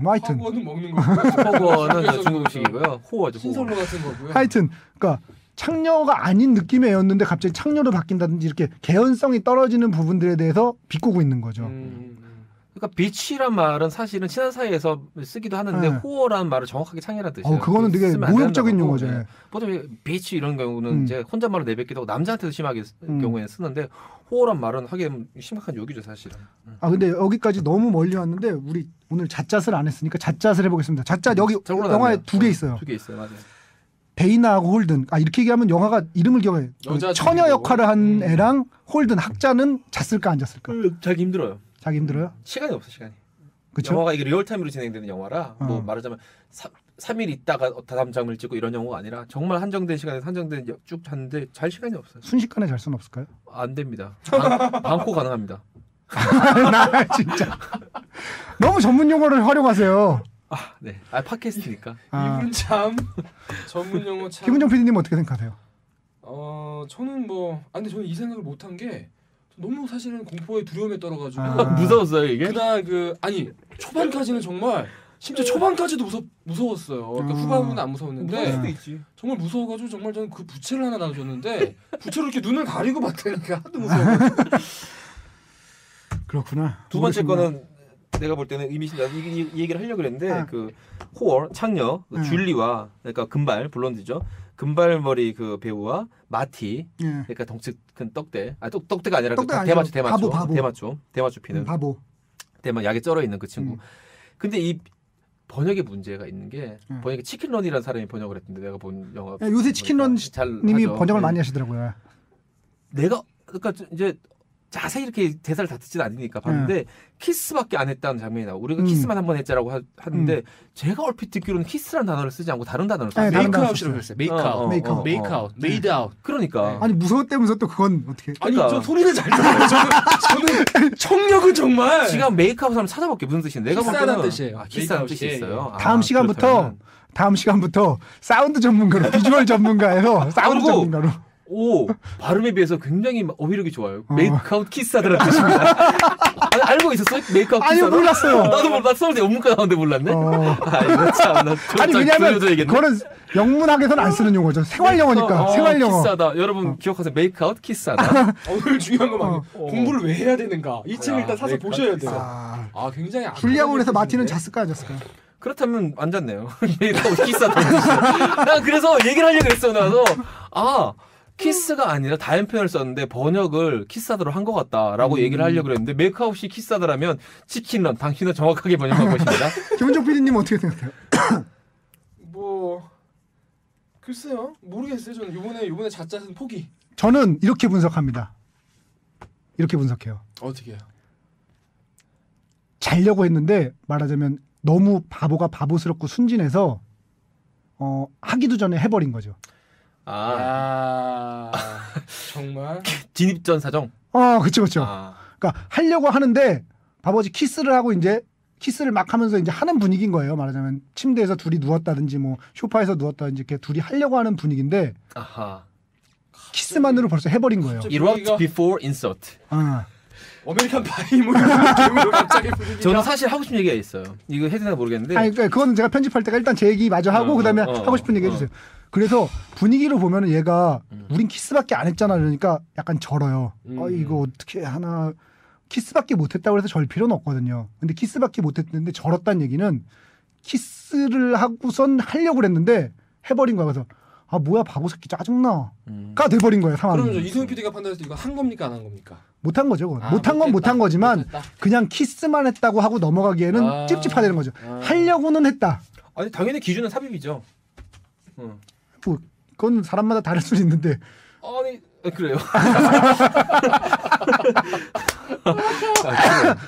하여튼 호거는 먹는 거고요. 호거는 중국식이고요. 호어죠. 신선로 같은 거고요. 하여튼 그러니까 창녀가 아닌 느낌의 애였는데 갑자기 창녀로 바뀐다든지 이렇게 개연성이 떨어지는 부분들에 대해서 비꼬고 있는 거죠. 그러니까 비치란 말은 사실은 친한 사이에서 쓰기도 하는데 호어라는 말을 정확하게 창의라는 뜻이에요. 그거는 되게 모욕적인 용어죠. 보통 비치 이런 경우는 이제 혼잣말로 내뱉기도 하고 남자한테도 심하게 경우에는 쓰는데 호어란 말은 하긴 심각한 욕이죠 사실은. 근데 여기까지 너무 멀리 왔는데 우리 오늘 잣잣을 안 했으니까 잣잣을 해보겠습니다. 잣잣 여기 영화에 2개 있어요. 2개 있어요. 맞아요. 베이나하고 홀든. 이렇게 얘기하면 영화가 이름을 기억해요. 처녀 역할을 한 애랑 홀든 학자는 잤을까 안 잤을까? 자기 힘들어요. 자기 힘들어요? 시간이 없어 시간이. 그쵸? 영화가 이게 리얼타임으로 진행되는 영화라 뭐 어. 말하자면 3일 있다가 다음 장면을 찍고 이런 영화가 아니라 정말 한정된 시간에 한정된 쭉 하는데 잘 시간이 없어요. 순식간에 잘 수는 없을까요? 안 됩니다. 반코 가능합니다. 나 진짜 너무 전문 용어를 활용하세요. 네. 팟캐스트니까. 아, 이분 참 전문 용어 참. 김은정 PD님 어떻게 생각하세요? 저는 근데 저는 이 생각을 못한 게 너무 사실은 공포에 두려움에 떨어가지고 아. 무서웠어요 이게? 그날 초반까지는 정말 심지어 초반까지도 무서웠어요. 그러니까 후반부는 안 무서웠는데 무서울 수도 있지. 정말 무서워가지고 정말 저는 그 부채를 하나 놔줬는데 부채로 이렇게 눈을 가리고 봤다니까 하도 무서워가지고. 그렇구나. 두 번째 모르시구나. 거는 내가 볼 때는 이미신 이 얘기를 하려고 그랬는데 아. 그 호월 창녀 줄리와 그러니까 금발 블론드죠. 금발머리 그 배우와 마티 예. 그러니까 덩치 큰 떡대 떡대가 아니라 떡대 그 아니죠. 대마초 바보. 대마초 피는 바보. 대마 약에 쩔어 있는 그 친구. 음. 근데 이 번역의 문제가 있는 게 번역에 치킨런이라는 사람이 번역을 했는데 내가 본 영화 야, 요새 치킨런 잘 님이 하죠. 번역을 네. 많이 하시더라고요. 내가 그러니까 이제 자세히 이렇게 대사를 다 듣지는 않으니까 봤는데 키스밖에 안 했다는 장면이 나오고 우리가 키스만 한 번 했자라고 하는데 제가 얼핏 듣기로는 키스라는 단어를 쓰지 않고 다른 단어를 네, 썼어요. 다른 단어 메이크아웃이라고 했어요. 메이크아웃. 메이크아웃. 메이크아웃. 메이드아웃. 그러니까 아니 무서웠다면서 또 그건 어떻게? 아니 그러니까. 저 소리는 잘 들어요. 저는 청력은 정말. 지금 메이크아웃 하면 찾아볼게 무슨 뜻인데 내가 볼 키스하는 때는 뜻이에요. 키스하는 뜻이 메이크아웃이. 있어요. 다음 시간부터 사운드 전문가로 비주얼 전문가에서 사운드 그리고 전문가로. 오 발음에 비해서 굉장히 어휘력이 좋아요. 메이크아웃 키스하더라는 뜻입니다. 아니, 알고 있었어요? 메이크아웃 아니요, 키스하다? 몰랐어요. 나도 몰라. 서울대 영문과 나오는데 몰랐네. 어. 이거 참. 아니 왜냐면 그거는 영문학에서는 안 쓰는 용어죠. 생활 영어니까. 생활 영어. 키스하다. 여러분 기억하세요. 메이크아웃 키스하다. 오늘 중요한 거 말이에요. 공부를 왜 해야 되는가? 이 책을 일단 사서 메이크아웃 보셔야 돼요. 아, 굉장히 줄리아고 그래서 마티는 뜻인데? 잤을까 안 잤을까? 그렇다면 안 잤네요. 메이크아웃 키스하다. 난 그래서 얘기를 하려고 했어. 나서 키스가 아니라 다른 표현을 썼는데 번역을 키스하더로 한 것 같다라고 얘기를 하려고 그랬는데 메이크아웃이 키스하더라면 치킨런 당신은 정확하게 번역한 것입니다. 김은정 PD님 어떻게 생각해요? 글쎄요. 모르겠어요. 저는 요번에 자짜는 포기. 저는 이렇게 분석합니다. 이렇게 분석해요. 어떻게 해요? 자려고 했는데 말하자면 너무 바보가 바보스럽고 순진해서 하기도 전에 해버린 거죠. 정말 진입전 사정. 그쵸. 그러니까 하려고 하는데 바보지 키스를 하고 이제 키스를 막 하면서 이제 하는 분위기인 거예요. 말하자면 침대에서 둘이 누웠다든지 뭐 소파에서 누웠다든지 이렇게 둘이 하려고 하는 분위기인데 아하. 키스만으로 벌써 해버린 거예요. Erupt before insert. 아메리칸 파이 뭐 이런 느낌으로 갑자기 분위기가. 저는 사실 하고 싶은 얘기가 있어요. 이거 해도 되나 모르겠는데. 아니 그러니까 그거는 제가 편집할 때가 일단 제 얘기 마저 하고 그다음에 하고 싶은 얘기 해주세요. 그래서 분위기로 보면은 얘가 우린 키스밖에 안 했잖아 그러니까 약간 절어요. 이거 어떻게 하나 키스밖에 못했다고 해서 절 필요는 없거든요. 근데 키스밖에 못했는데 절었다는 얘기는 키스를 하고선 하려고 그랬는데 해버린 거야. 그래서 뭐야 바보 새끼 짜증나가 돼버린 거예요 상황이. 그러면 이승훈 PD가 판단했을 때 이거 한 겁니까 안 한 겁니까? 못한 거죠. 못한 건 못한 거지만 못했다. 그냥 키스만 했다고 하고 넘어가기에는 찝찝하다는 거죠. 하려고는 했다. 아니 당연히 기준은 삽입이죠. 뭐 그건 사람마다 다를 수 있는데. 아니 그래요.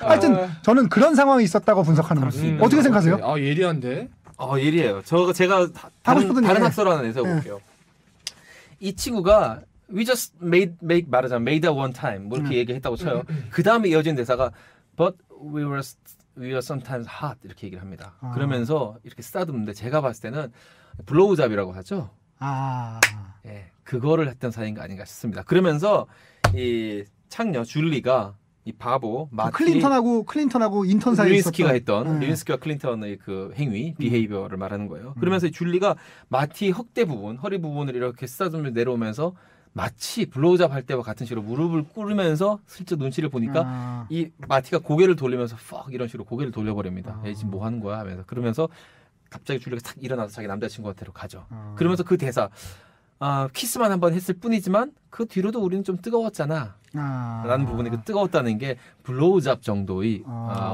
하여튼 저는 그런 상황이 있었다고 분석하는 거죠. 어떻게 생각하세요? 예리한데. 예리해요. 제가 싶은 다른 얘기. 학설 하나 내서 볼게요. 이 친구가 we just 말하자면 made at one time 뭐 이렇게 얘기했다고 쳐요. 그 다음에 이어진 대사가 but we were sometimes hot 이렇게 얘기를 합니다. 그러면서 이렇게 쓰다듬는데 제가 봤을 때는 블로우잡이라고 하죠. 예, 그거를 했던 사이인가 아닌가 싶습니다. 그러면서 이 창녀 줄리가 이 바보 마티 클린턴하고 인턴 사이에 릴린스키가 있었던 했던 릴린스키와 클린턴의 그 행위, 비헤이비어를 말하는 거예요. 그러면서 이 줄리가 마티 헉대 부분, 허리 부분을 이렇게 쓰다듬으며 내려오면서 마치 블로우잡 할 때와 같은 식으로 무릎을 꿇으면서 슬쩍 눈치를 보니까 이 마티가 고개를 돌리면서 퍽 이런 식으로 고개를 돌려버립니다. 얘 지금 뭐 하는 거야 하면서 그러면서 갑자기 줄리가 탁 일어나서 자기 남자친구한테로 가죠. 그러면서 그 대사 키스만 한번 했을 뿐이지만 그 뒤로도 우리는 좀 뜨거웠잖아 라는 부분에 그 뜨거웠다는 게 블로우잡 정도의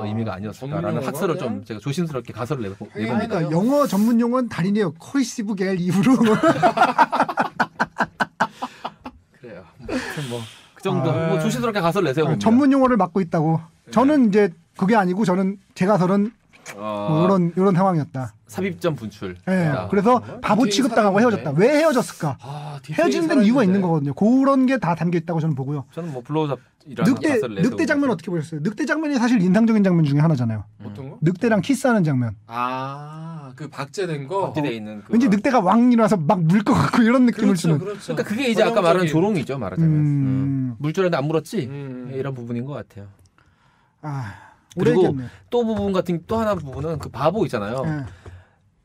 의미가 아니었을까라는 학설을 좀 제가 조심스럽게 가설을 내봅니다. 그러니까 영어 전문 용어는 달인이에요. 코리시브 겔 이후로. 그래요. 뭐 그 정도 뭐 조심스럽게 가설을 내세요. 봅니다. 전문 용어를 맡고 있다고. 저는 이제 그게 아니고 제가 설은 뭐 이런 상황이었다. 삽입점 분출. 예. 야. 그래서 바보 디테일이 취급당하고 살아있네. 헤어졌다. 왜 헤어졌을까? 헤어지는 데는 이유가 있는 거거든요. 그런 게 다 담겨 있다고 저는 보고요. 저는 뭐 블로우잡이라는 늑대 장면 어떻게 보셨어요? 늑대 장면이 사실 인상적인 장면 중에 하나잖아요. 어떤 거? 늑대랑 키스하는 장면. 그 박제된 거. 박제돼 있는 그. 왠지 늑대가 왕이라서 막 물 것 같고 이런 느낌을 주는. 그렇죠. 그러니까 그게 이제 아까 말한 조롱이죠, 말하자면. 물줄한테 안 물었지? 이런 부분인 것 같아요. 그리고 또 하나 부분은 그 바보 있잖아요. 네.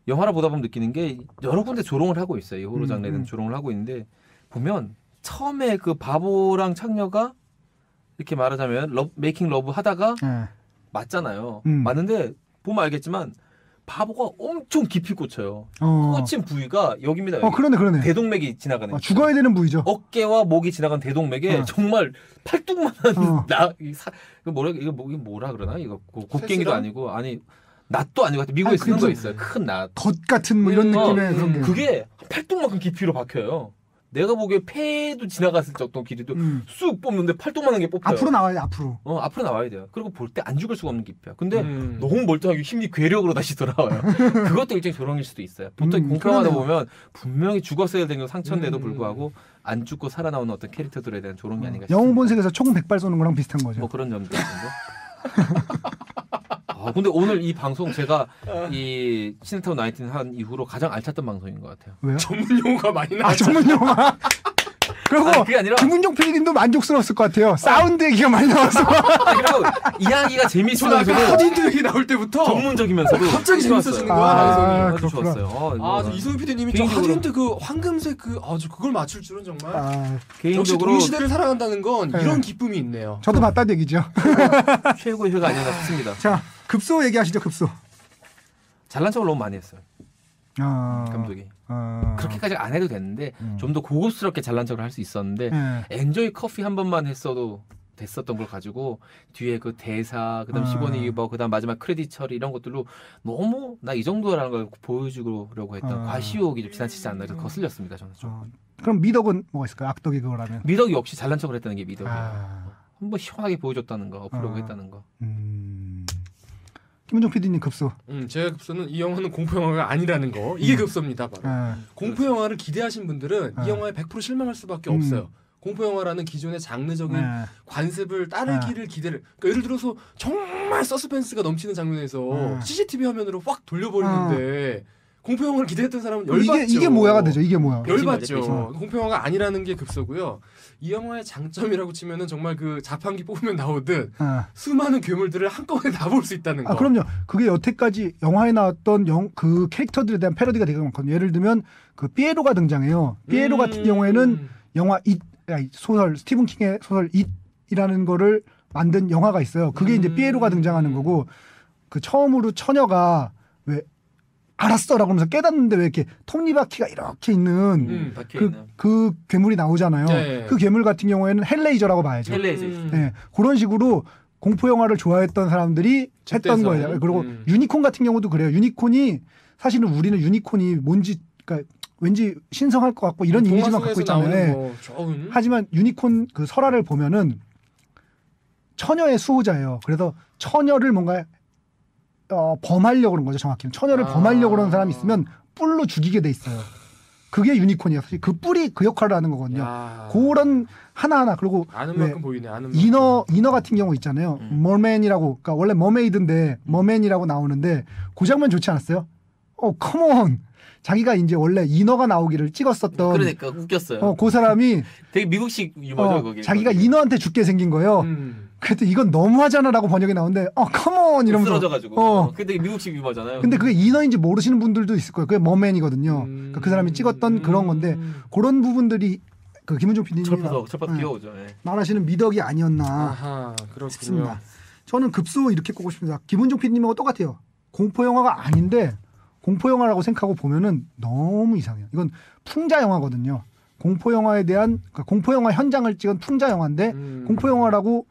영화를 보다 보면 느끼는 게 여러 군데 조롱을 하고 있어요. 이 호러 장르는 조롱을 하고 있는데 보면 처음에 그 바보랑 창녀가 이렇게 말하자면 메이킹 러브 하다가 맞잖아요. 맞는데 보면 알겠지만 바보가 엄청 깊이 꽂혀요. 꽂힌 부위가 여기입니다. 여기. 그러네. 대동맥이 지나가는. 죽어야 되는 부위죠. 어깨와 목이 지나간 대동맥에 정말 팔뚝만한 이거 뭐라 그러나? 이거 곡괭이도 아니고 낫도 아니고 미국에 쓰는 거 있어요. 큰 낫. 덧 같은 뭐 이런 느낌의 그런 게. 그게 팔뚝만큼 깊이로 박혀요. 내가 보기에 폐도 지나갔을 정도 길이도 쑥 뽑는데 팔뚝만한 게 뽑혀요. 앞으로 나와야 돼, 앞으로. 앞으로 나와야 돼요. 그리고 볼 때 안 죽을 수가 없는 깊이야. 근데 너무 멀쩡하게 힘이 괴력으로 다시 돌아와요. 그것도 일종의 조롱일 수도 있어요. 보통 공포영화다 보면 분명히 죽었어야 되는 상처인데도 불구하고 안 죽고 살아나오는 어떤 캐릭터들에 대한 조롱이 아닌가 싶습니다. 영웅 본색에서 총 100발 쏘는 거랑 비슷한 거죠. 뭐 그런 점도 있는데. 근데 오늘 이 방송 제가 이 시네타운 19 한 이후로 가장 알찼던 방송인 것 같아요. 왜요? 전문 용어가 많이 나왔죠. 전문 용어. 그리고 그게 아니라 김은종 PD님도 만족스러웠을 것 같아요. 사운드 얘기가 많이 나와서. 그리고 이야기가 재밌으면서도 허딘도 얘기 나올 때부터 전문적이면서도 갑자기 재밌어지는 거야. 아주 좋았어요. 이소희 PD님이 저 하딘트 그 황금색 그걸 맞출 줄은 정말. 역시 개인적으로 동시대를 살아간다는 건 이런 기쁨이 있네요. 저도 봤다는 얘기죠. 최고의 회가 아니었나 싶습니다. 자, 급소 얘기하시죠, 급소. 잘난 척을 너무 많이 했어요. 감독이. 그렇게까지 안 해도 됐는데 좀 더 고급스럽게 잘난 척을 할 수 있었는데 엔조이 커피 한 번만 했어도 됐었던 걸 가지고 뒤에 그 대사 그다음 시고니 유버 그다음 마지막 크레딧 처리 이런 것들로 너무 나 이 정도라는 걸 보여주려고 했던 과시욕이 좀 지나치지 않나 그래서 거슬렸습니다. 저는 좀. 그럼 미덕은 뭐가 있을까요? 악덕이 그거라면. 미덕이 없이 잘난 척을 했다는 게 미덕이에요. 한번 시원하게 보여줬다는 거 엎으려고 했다는 거. 김은종 PD님 급소. 제 급소는 이 영화는 공포 영화가 아니라는 거. 이게 급소입니다. 바로. 공포 영화를 기대하신 분들은 이 영화에 100% 실망할 수밖에 없어요. 공포 영화라는 기존의 장르적인 관습을 따르기를 기대를. 그러니까 예를 들어서 정말 서스펜스가 넘치는 장면에서 CCTV 화면으로 확 돌려버리는데 공포 영화를 기대했던 사람은 열받죠. 이게 뭐야가 되죠. 이게 뭐야. 열받죠. 공포 영화가 아니라는 게 급소고요. 이 영화의 장점이라고 치면은 정말 그 자판기 뽑으면 나오듯 수많은 괴물들을 한꺼번에 다 볼 수 있다는 거. 그럼요. 그게 여태까지 영화에 나왔던 그 캐릭터들에 대한 패러디가 되게 많거든요. 예를 들면 그 피에로가 등장해요. 피에로 같은 경우에는 영화 소설 스티븐 킹의 소설 it이라는 거를 만든 영화가 있어요. 그게 이제 피에로가 등장하는 거고 그 처음으로 처녀가 왜 알았어라고 하면서 깨닫는데 왜 이렇게 톱니바퀴가 이렇게 있는 그 괴물이 나오잖아요. 네. 그 괴물 같은 경우에는 헬레이저라고 봐야죠. 헬레이저. 네, 그런 식으로 공포 영화를 좋아했던 사람들이 했던 거예요. 그리고 유니콘 같은 경우도 그래요. 유니콘이 사실은 우리는 유니콘이 뭔지 그러니까 왠지 신성할 것 같고 이런 이미지만 갖고 있잖아요. 하지만 유니콘 그 설화를 보면은 처녀의 수호자예요. 그래서 처녀를 뭔가 범하려고 그런 거죠. 정확히는 처녀를 범하려고 그러는 사람이 있으면 뿔로 죽이게 돼 있어요. 그게 유니콘이에요. 사실 그 뿔이 그 역할을 하는 거거든요. 그런 하나하나 그리고 아는 만큼 보이네. 아는 이너 같은 경우 있잖아요. 머맨이라고 그러니까 원래 머메이드인데 머맨이라고 나오는데 그 장면 좋지 않았어요? 컴온. 자기가 이제 원래 이너가 나오기를 찍었었던 그러니까 웃겼어요. 그 사람이 되게 미국식 유머죠 거기. 자기가 이너한테 죽게 생긴 거예요. 그래도 이건 너무하잖아라고 번역이 나오는데 컴온 이러면서 쓰러져가지고. 근데 미국식 유머잖아요. 근데 그게 이너인지 모르시는 분들도 있을 거예요. 그게 머맨이거든요. 그러니까 그 사람이 찍었던 그런 건데 그런 부분들이 그 김은종 PD님이 철판 귀여우죠. 말하시는 미덕이 아니었나 싶습니다. 저는 급소 이렇게 꼽고 싶습니다. 김은종 PD님하고 똑같아요. 공포 영화가 아닌데 공포 영화라고 생각하고 보면은 너무 이상해요. 이건 풍자 영화거든요. 공포 영화에 대한 그러니까 공포 영화 현장을 찍은 풍자 영화인데 공포 영화라고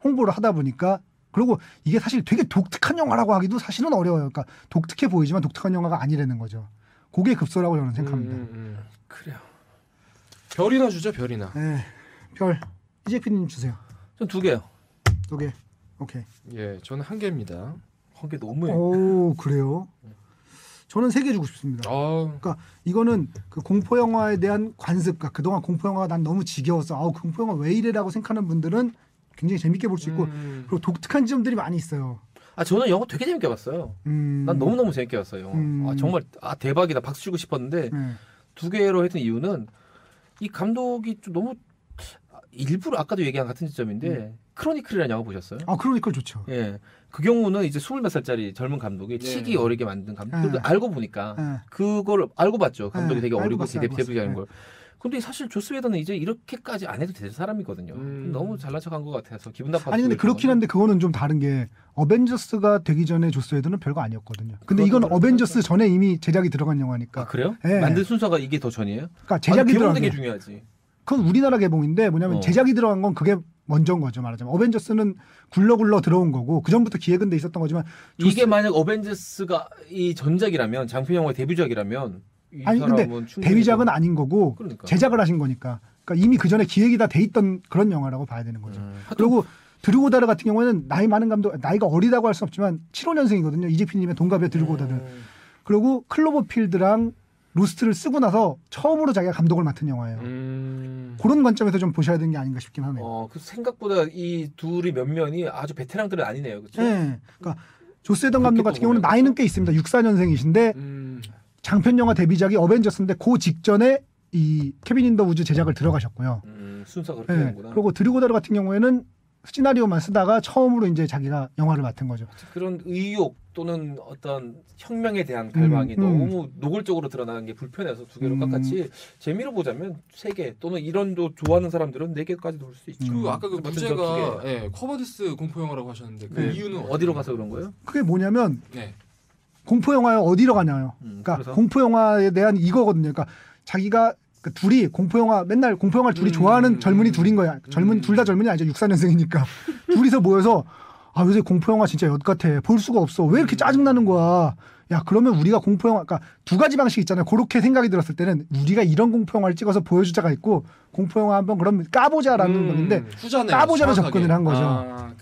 홍보를 하다 보니까 그리고 이게 사실 되게 독특한 영화라고 하기도 사실은 어려워요. 그러니까 독특해 보이지만 독특한 영화가 아니라는 거죠. 그게 급소라고 저는 생각합니다. 그래요. 별이나 주죠. 별이나. 네, 별. 이재 PD님 주세요. 전 2개요. 2개. 오케이. 예, 저는 한 개입니다. 한개 너무해. 오 그래요? 저는 3개 주고 싶습니다. 그러니까 이거는 그 공포 영화에 대한 관습, 그러니까 그동안 공포 영화가 난 너무 지겨웠어. 아우 공포 영화 왜 이래라고 생각하는 분들은 굉장히 재밌게 볼 수 있고 그리고 독특한 지점들이 많이 있어요. 아 저는 영화 되게 재밌게 봤어요. 난 너무너무 재밌게 봤어요. 영화. 아, 정말 대박이다. 박수 치고 싶었는데 2개로 했던 이유는 이 감독이 좀 너무 일부러 아까도 얘기한 같은 지점인데 크로니클이라는 영화 보셨어요? 아 크로니클 좋죠. 예. 그 경우는 이제 20몇 살짜리 젊은 감독이 치기 어리게 만든 감독. 알고 보니까 그걸 알고 봤죠. 감독이 되게 어리고 대표적인 걸. 근데 사실 조스 웨더는 이제 이렇게까지 안 해도 될 사람이거든요. 너무 잘난 척한 것 같아서 기분 나빠서. 아니 근데 그렇긴 한데 그거는 좀 다른 게 어벤져스가 되기 전에 조스 웨더는 별거 아니었거든요. 근데 이건 어벤져스 전에 이미 제작이 들어간 영화니까. 아 그래요? 네. 만든 순서가 이게 더 전이에요? 그러니까 제작이 들어간 게 중요하지. 그건 우리나라 개봉인데 뭐냐면 제작이 들어간 건 그게 먼저인 거죠. 말하자면 어벤져스는 굴러굴러 들어온 거고 그 전부터 기획은 돼 있었던 거지만 이게 만약 어벤져스가 이 전작이라면 장편 영화의 데뷔작이라면 아니 근데 데뷔작은 아닌 거고 그러니까. 제작을 하신 거니까 그러니까 이미 그 전에 기획이 다 돼 있던 그런 영화라고 봐야 되는 거죠. 그리고 드루고다르 같은 경우에는 나이 많은 감독 나이가 어리다고 할 수 없지만 75년생이거든요. 이재필님의 동갑이에요. 드루고다르. 그리고 클로버필드랑 루스트를 쓰고 나서 처음으로 자기가 감독을 맡은 영화예요. 그런 관점에서 좀 보셔야 되는 게 아닌가 싶긴 하네요. 그 생각보다 이 둘이 면면이 아주 베테랑들은 아니네요. 그렇죠? 네. 그러니까 조스 웨던 감독 같은 경우는 나이는 꽤 있습니다. 64년생이신데 장편 영화 데뷔작이 어벤져스인데 그 직전에 이 케빈 인더 우즈 제작을 들어가셨고요. 순서가 그렇게 되는구나. 그리고 드루고다르 같은 경우에는 시나리오만 쓰다가 처음으로 이제 자기가 영화를 맡은 거죠. 그런 의욕 또는 어떤 혁명에 대한 갈망이 너무 노골적으로 드러나는 게 불편해서 2개로 깎았지. 재미로 보자면 3개 또는 이런도 좋아하는 사람들은 4개까지 놓을 수 있죠. 그 아까 그 문제가 커버디스 공포 영화라고 하셨는데 그 이유는 어디로 가서 그런 거예요? 그게 뭐냐면 공포 영화에 어디로 가냐요. 그러니까 그래서? 공포 영화에 대한 이거거든요. 그러니까 자기가 그 둘이 공포 영화 맨날 공포 영화를 둘이 좋아하는 젊은이 둘인 거야. 젊은 둘 다 젊은이 아니죠. 64년생이니까 둘이서 모여서 아 요새 공포 영화 진짜 엿 같아. 볼 수가 없어. 왜 이렇게 짜증 나는 거야. 야 그러면 우리가 공포 영화 그러니까 2가지 방식 있잖아요. 그렇게 생각이 들었을 때는 우리가 이런 공포 영화를 찍어서 보여주자가 있고 공포 영화 한번 그럼 까보자라는 건데 후자네요, 까보자로 정확하게. 접근을 한 거죠.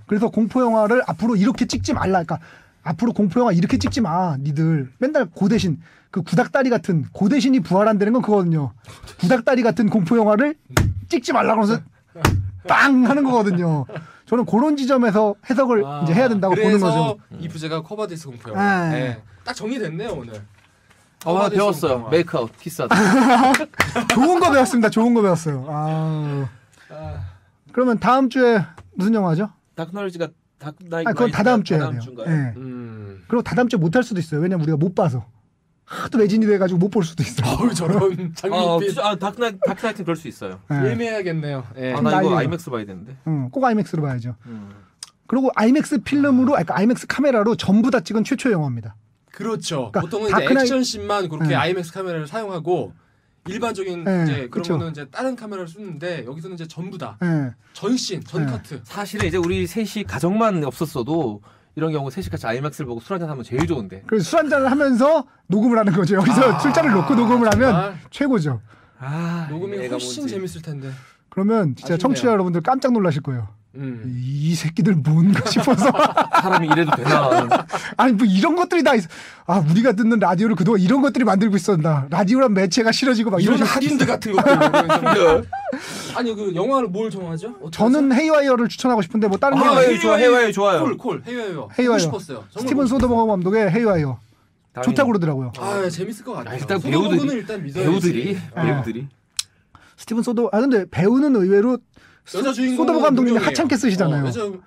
그래서 공포 영화를 앞으로 이렇게 찍지 말라. 그러니까 앞으로 공포 영화 이렇게 찍지 마. 니들 맨날 고대신 그 구닥다리 같은 고대신이 부활한다는 건 그거거든요. 구닥다리 같은 공포 영화를 찍지 말라고 해서 빵 하는 거거든요. 저는 그런 지점에서 해석을 이제 해야 된다고 보는 거죠. 이 부제가 커버디스 공포 영화. 딱 정리됐네요 오늘. 배웠어요. 메이크아웃, 키스하다. 좋은 거 배웠습니다. 좋은 거 배웠어요. 그러면 다음 주에 무슨 영화죠? 다크나이트가 그건 다다음 주에 해야 돼요. 주인가요? 그리고 다다음 주에 못 할 수도 있어요. 왜냐면 우리가 못 봐서 하도 매진이 돼가지고 못 볼 수도 있어요. 저런 장밋빛. 다크나이트는 그럴 수 있어요. 예매해야겠네요. 나 이거 아이맥스 봐야 되는데. 꼭 아이맥스로 봐야죠. 그리고 아이맥스 필름으로, 그러니까 아이맥스 카메라로 전부 다 찍은 최초의 영화입니다. 그렇죠. 그러니까 보통은 이제 액션씬만 그렇게 아이맥스 카메라를 사용하고 일반적인 이제 그런 거는 이제 다른 카메라를 쓰는데 여기서는 이제 전부 다 전씬, 전카트. 사실은 이제 우리 셋이 가정만 없었어도 이런 경우 셋이 같이 아이맥스를 보고 술 한잔 하면 제일 좋은데. 그래서 술 한잔을 하면서 녹음을 하는 거죠. 여기서 술잔을 놓고 녹음을 정말. 하면 최고죠. 녹음이 훨씬 재밌을 텐데. 그러면 진짜 아쉽네요. 청취자 여러분들 깜짝 놀라실 거예요. 이 새끼들 뭔가 싶어서. 사람이 이래도 되나. 아니 뭐 이런 것들이 다 있어. 우리가 듣는 라디오를 그동안 이런 것들이 만들고 있었나. 라디오란 매체가 싫어지고 막 이런 이런 핫인드 같은 것들. 아니 그 영화를 뭘 정하죠? 저는 헤이와이어를 추천하고 싶은데 뭐 다른 영화 헤이와이어 좋아요. 콜 헤이와이어. 헤이와이어. 싶었어요. 스티븐 소더버거 감독의 헤이와이어. 좋다고 그러더라고요. 재밌을 것 같아요. 일단 배우들이. 배우들이. 스티븐 소더 근데 배우는 의외로 여자 주인공 소더버 감독님이 하찮게 쓰시잖아요.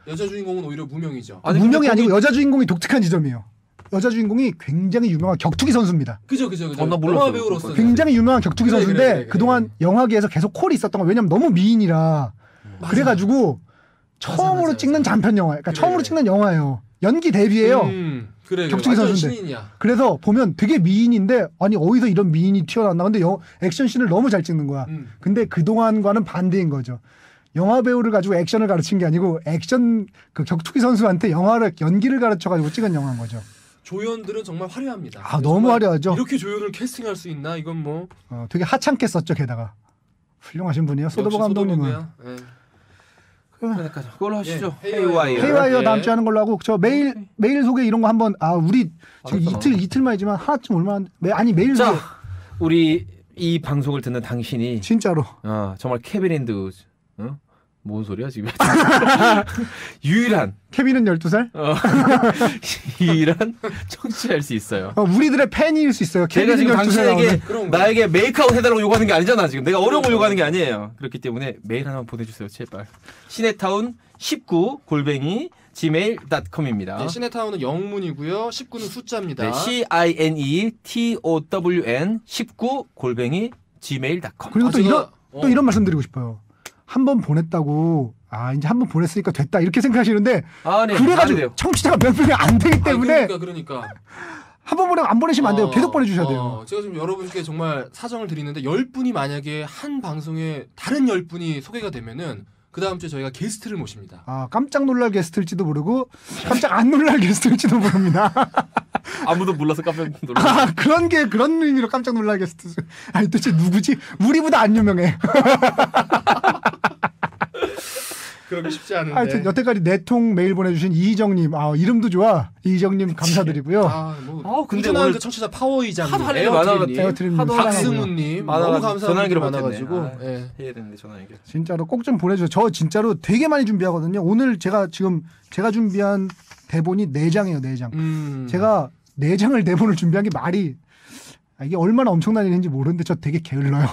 여자 주인공은 오히려 무명이죠. 무명이 아니고 여자 주인공이 독특한 지점이에요. 여자 주인공이 굉장히 유명한 격투기 선수입니다. 그죠. 나 몰랐어요. 영화 배우로서 굉장히 유명한 격투기 선수인데 그래. 그동안 영화계에서 계속 콜이 있었던 거예요. 왜냐면 너무 미인이라. 그래가지고 처음으로 찍는 장편 영화. 그러니까 처음으로 찍는 영화예요. 연기 데뷔예요. 격투기 선수인데. 신인이야. 그래서 보면 되게 미인인데 아니 어디서 이런 미인이 튀어나왔나. 근데 액션씬을 너무 잘 찍는 거야. 근데 그동안과는 반대인 거죠. 영화 배우를 가지고 액션을 가르친 게 아니고 액션 그 격투기 선수한테 연기를 가르쳐가지고 찍은 영화인 거죠. 조연들은 정말 화려합니다. 너무 정말 화려하죠. 이렇게 조연을 캐스팅할 수 있나? 이건 뭐 되게 하찮게 썼죠. 게다가 훌륭하신 분이에요. 소더버 감독님은. 그러니까 그걸로 하시죠. 예, 헤이와이어. 헤이와이어 예. 다음 주에 하는 걸로 하고 저 메일 소개 이런 거 한번 우리 지금 알았어. 이틀만이지만 하나쯤 얼마나 메일 자, 소개 우리 이 방송을 듣는 당신이 진짜로 정말 케빈 앤드 뭔 소리야 지금? 유일한 케빈은 12살? 유일한 청취할 수 있어요. 우리들의 팬일 수 있어요. 제가 케빈은 지금 12살 당신에게 나오는. 그런 거. 나에게 메이크아웃 해달라고 요구하는 게 아니잖아. 지금 내가 어려운 걸 요구하는 게 아니에요. 그렇기 때문에 메일 하나만 보내주세요, 제발. 시네타운 19 골뱅이 gmail.com입니다. 네, 시네타운은 영문이고요. 19는 숫자입니다. 네, CINETOWN 19 골뱅이 gmail.com. 그리고 또 제가, 이런 말씀 드리고 싶어요. 한 번 보냈다고 이제 한 번 보냈으니까 됐다 이렇게 생각하시는데 네, 그래가지고 청취자가 몇 명이 안 되기 때문에 그러니까. 한 번 보내면 안 보내시면 안 돼요. 계속 보내주셔야 돼요. 제가 지금 여러분께 정말 사정을 드리는데 10분이 만약에 한 방송에 다른 10분이 소개가 되면은 그 다음 주에 저희가 게스트를 모십니다. 깜짝 놀랄 게스트일지도 모르고 깜짝 안 놀랄 게스트일지도 모릅니다. 아무도 몰라서 깜짝 놀랐어요. 그런 의미로 깜짝 놀랄 게스트. 아니 도대체 누구지? 우리보다 안 유명해. 그러기 쉽지 않은데. 하여튼 여태까지 내통 메일 보내주신 이희정님, 이름도 좋아. 이희정님 감사드리고요. 근데 꾸준한 오늘 그 청취자 파워 이장님, 하도 할 일이 많아가지고 에어트림님, 하도 박승훈님 너무 감사한 분들 전화기를 많아가지고 못했네. 예. 해야 되는데 전화 연결. 진짜로 꼭 좀 보내주세요. 저 진짜로 되게 많이 준비하거든요. 오늘 제가 준비한 대본이 4장이에요. 4장. 제가 4장을 대본을 준비한 게 말이 이게 얼마나 엄청난 일인지 모르는데 저 되게 게을러요.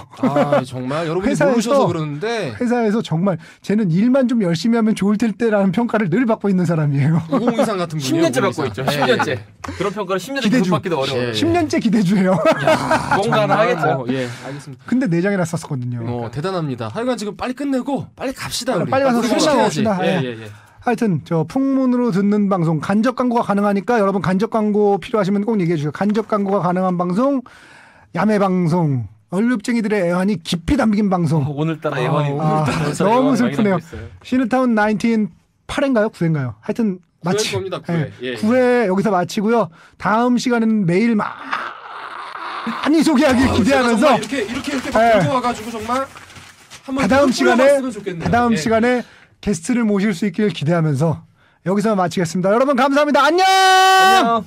정말 여러분이 회사에서- 모르셔서 그러는데 회사에서 정말 쟤는 일만 좀 열심히 하면 좋을 텐데라는 평가를 늘 받고 있는 사람이에요. 5023 같은 분이에요. 10년째 받고 5023. 있죠. 예, 10년째. 그런 평가를 10년째 기대주. 계속 받기도 어려워요. 예. 10년째 기대주예요. 뭔가 하나 하겠죠. 예, 알겠습니다. 근데 4장이나 썼었거든요. 대단합니다. 하여간 지금 빨리 끝내고 빨리 갑시다. 우리. 빨리 가서 그리고 쉬다가 해야지. 옵시다. 예, 예. 예, 예. 하여튼 저 풍문으로 듣는 방송 간접 광고가 가능하니까 여러분 간접 광고 필요하시면 꼭 얘기해 주세요. 간접 광고가 가능한 방송, 야매 방송, 얼룩쟁이들의 애환이 깊이 담긴 방송. 오늘따라 예언이 너무 슬프네요. 시네타운 19 8회인가요? 9회인가요? 하여튼 마치 9회일 겁니다, 9회. 예. 9회 여기서 마치고요. 다음 시간은 매일 많이 소개하길 기대하면서 정말 이렇게 예. 들고 와가지고 정말 한번 다다음 시간에 다다음 시간에 게스트를 모실 수 있길 기대하면서 여기서 마치겠습니다. 여러분 감사합니다. 안녕. 안녕.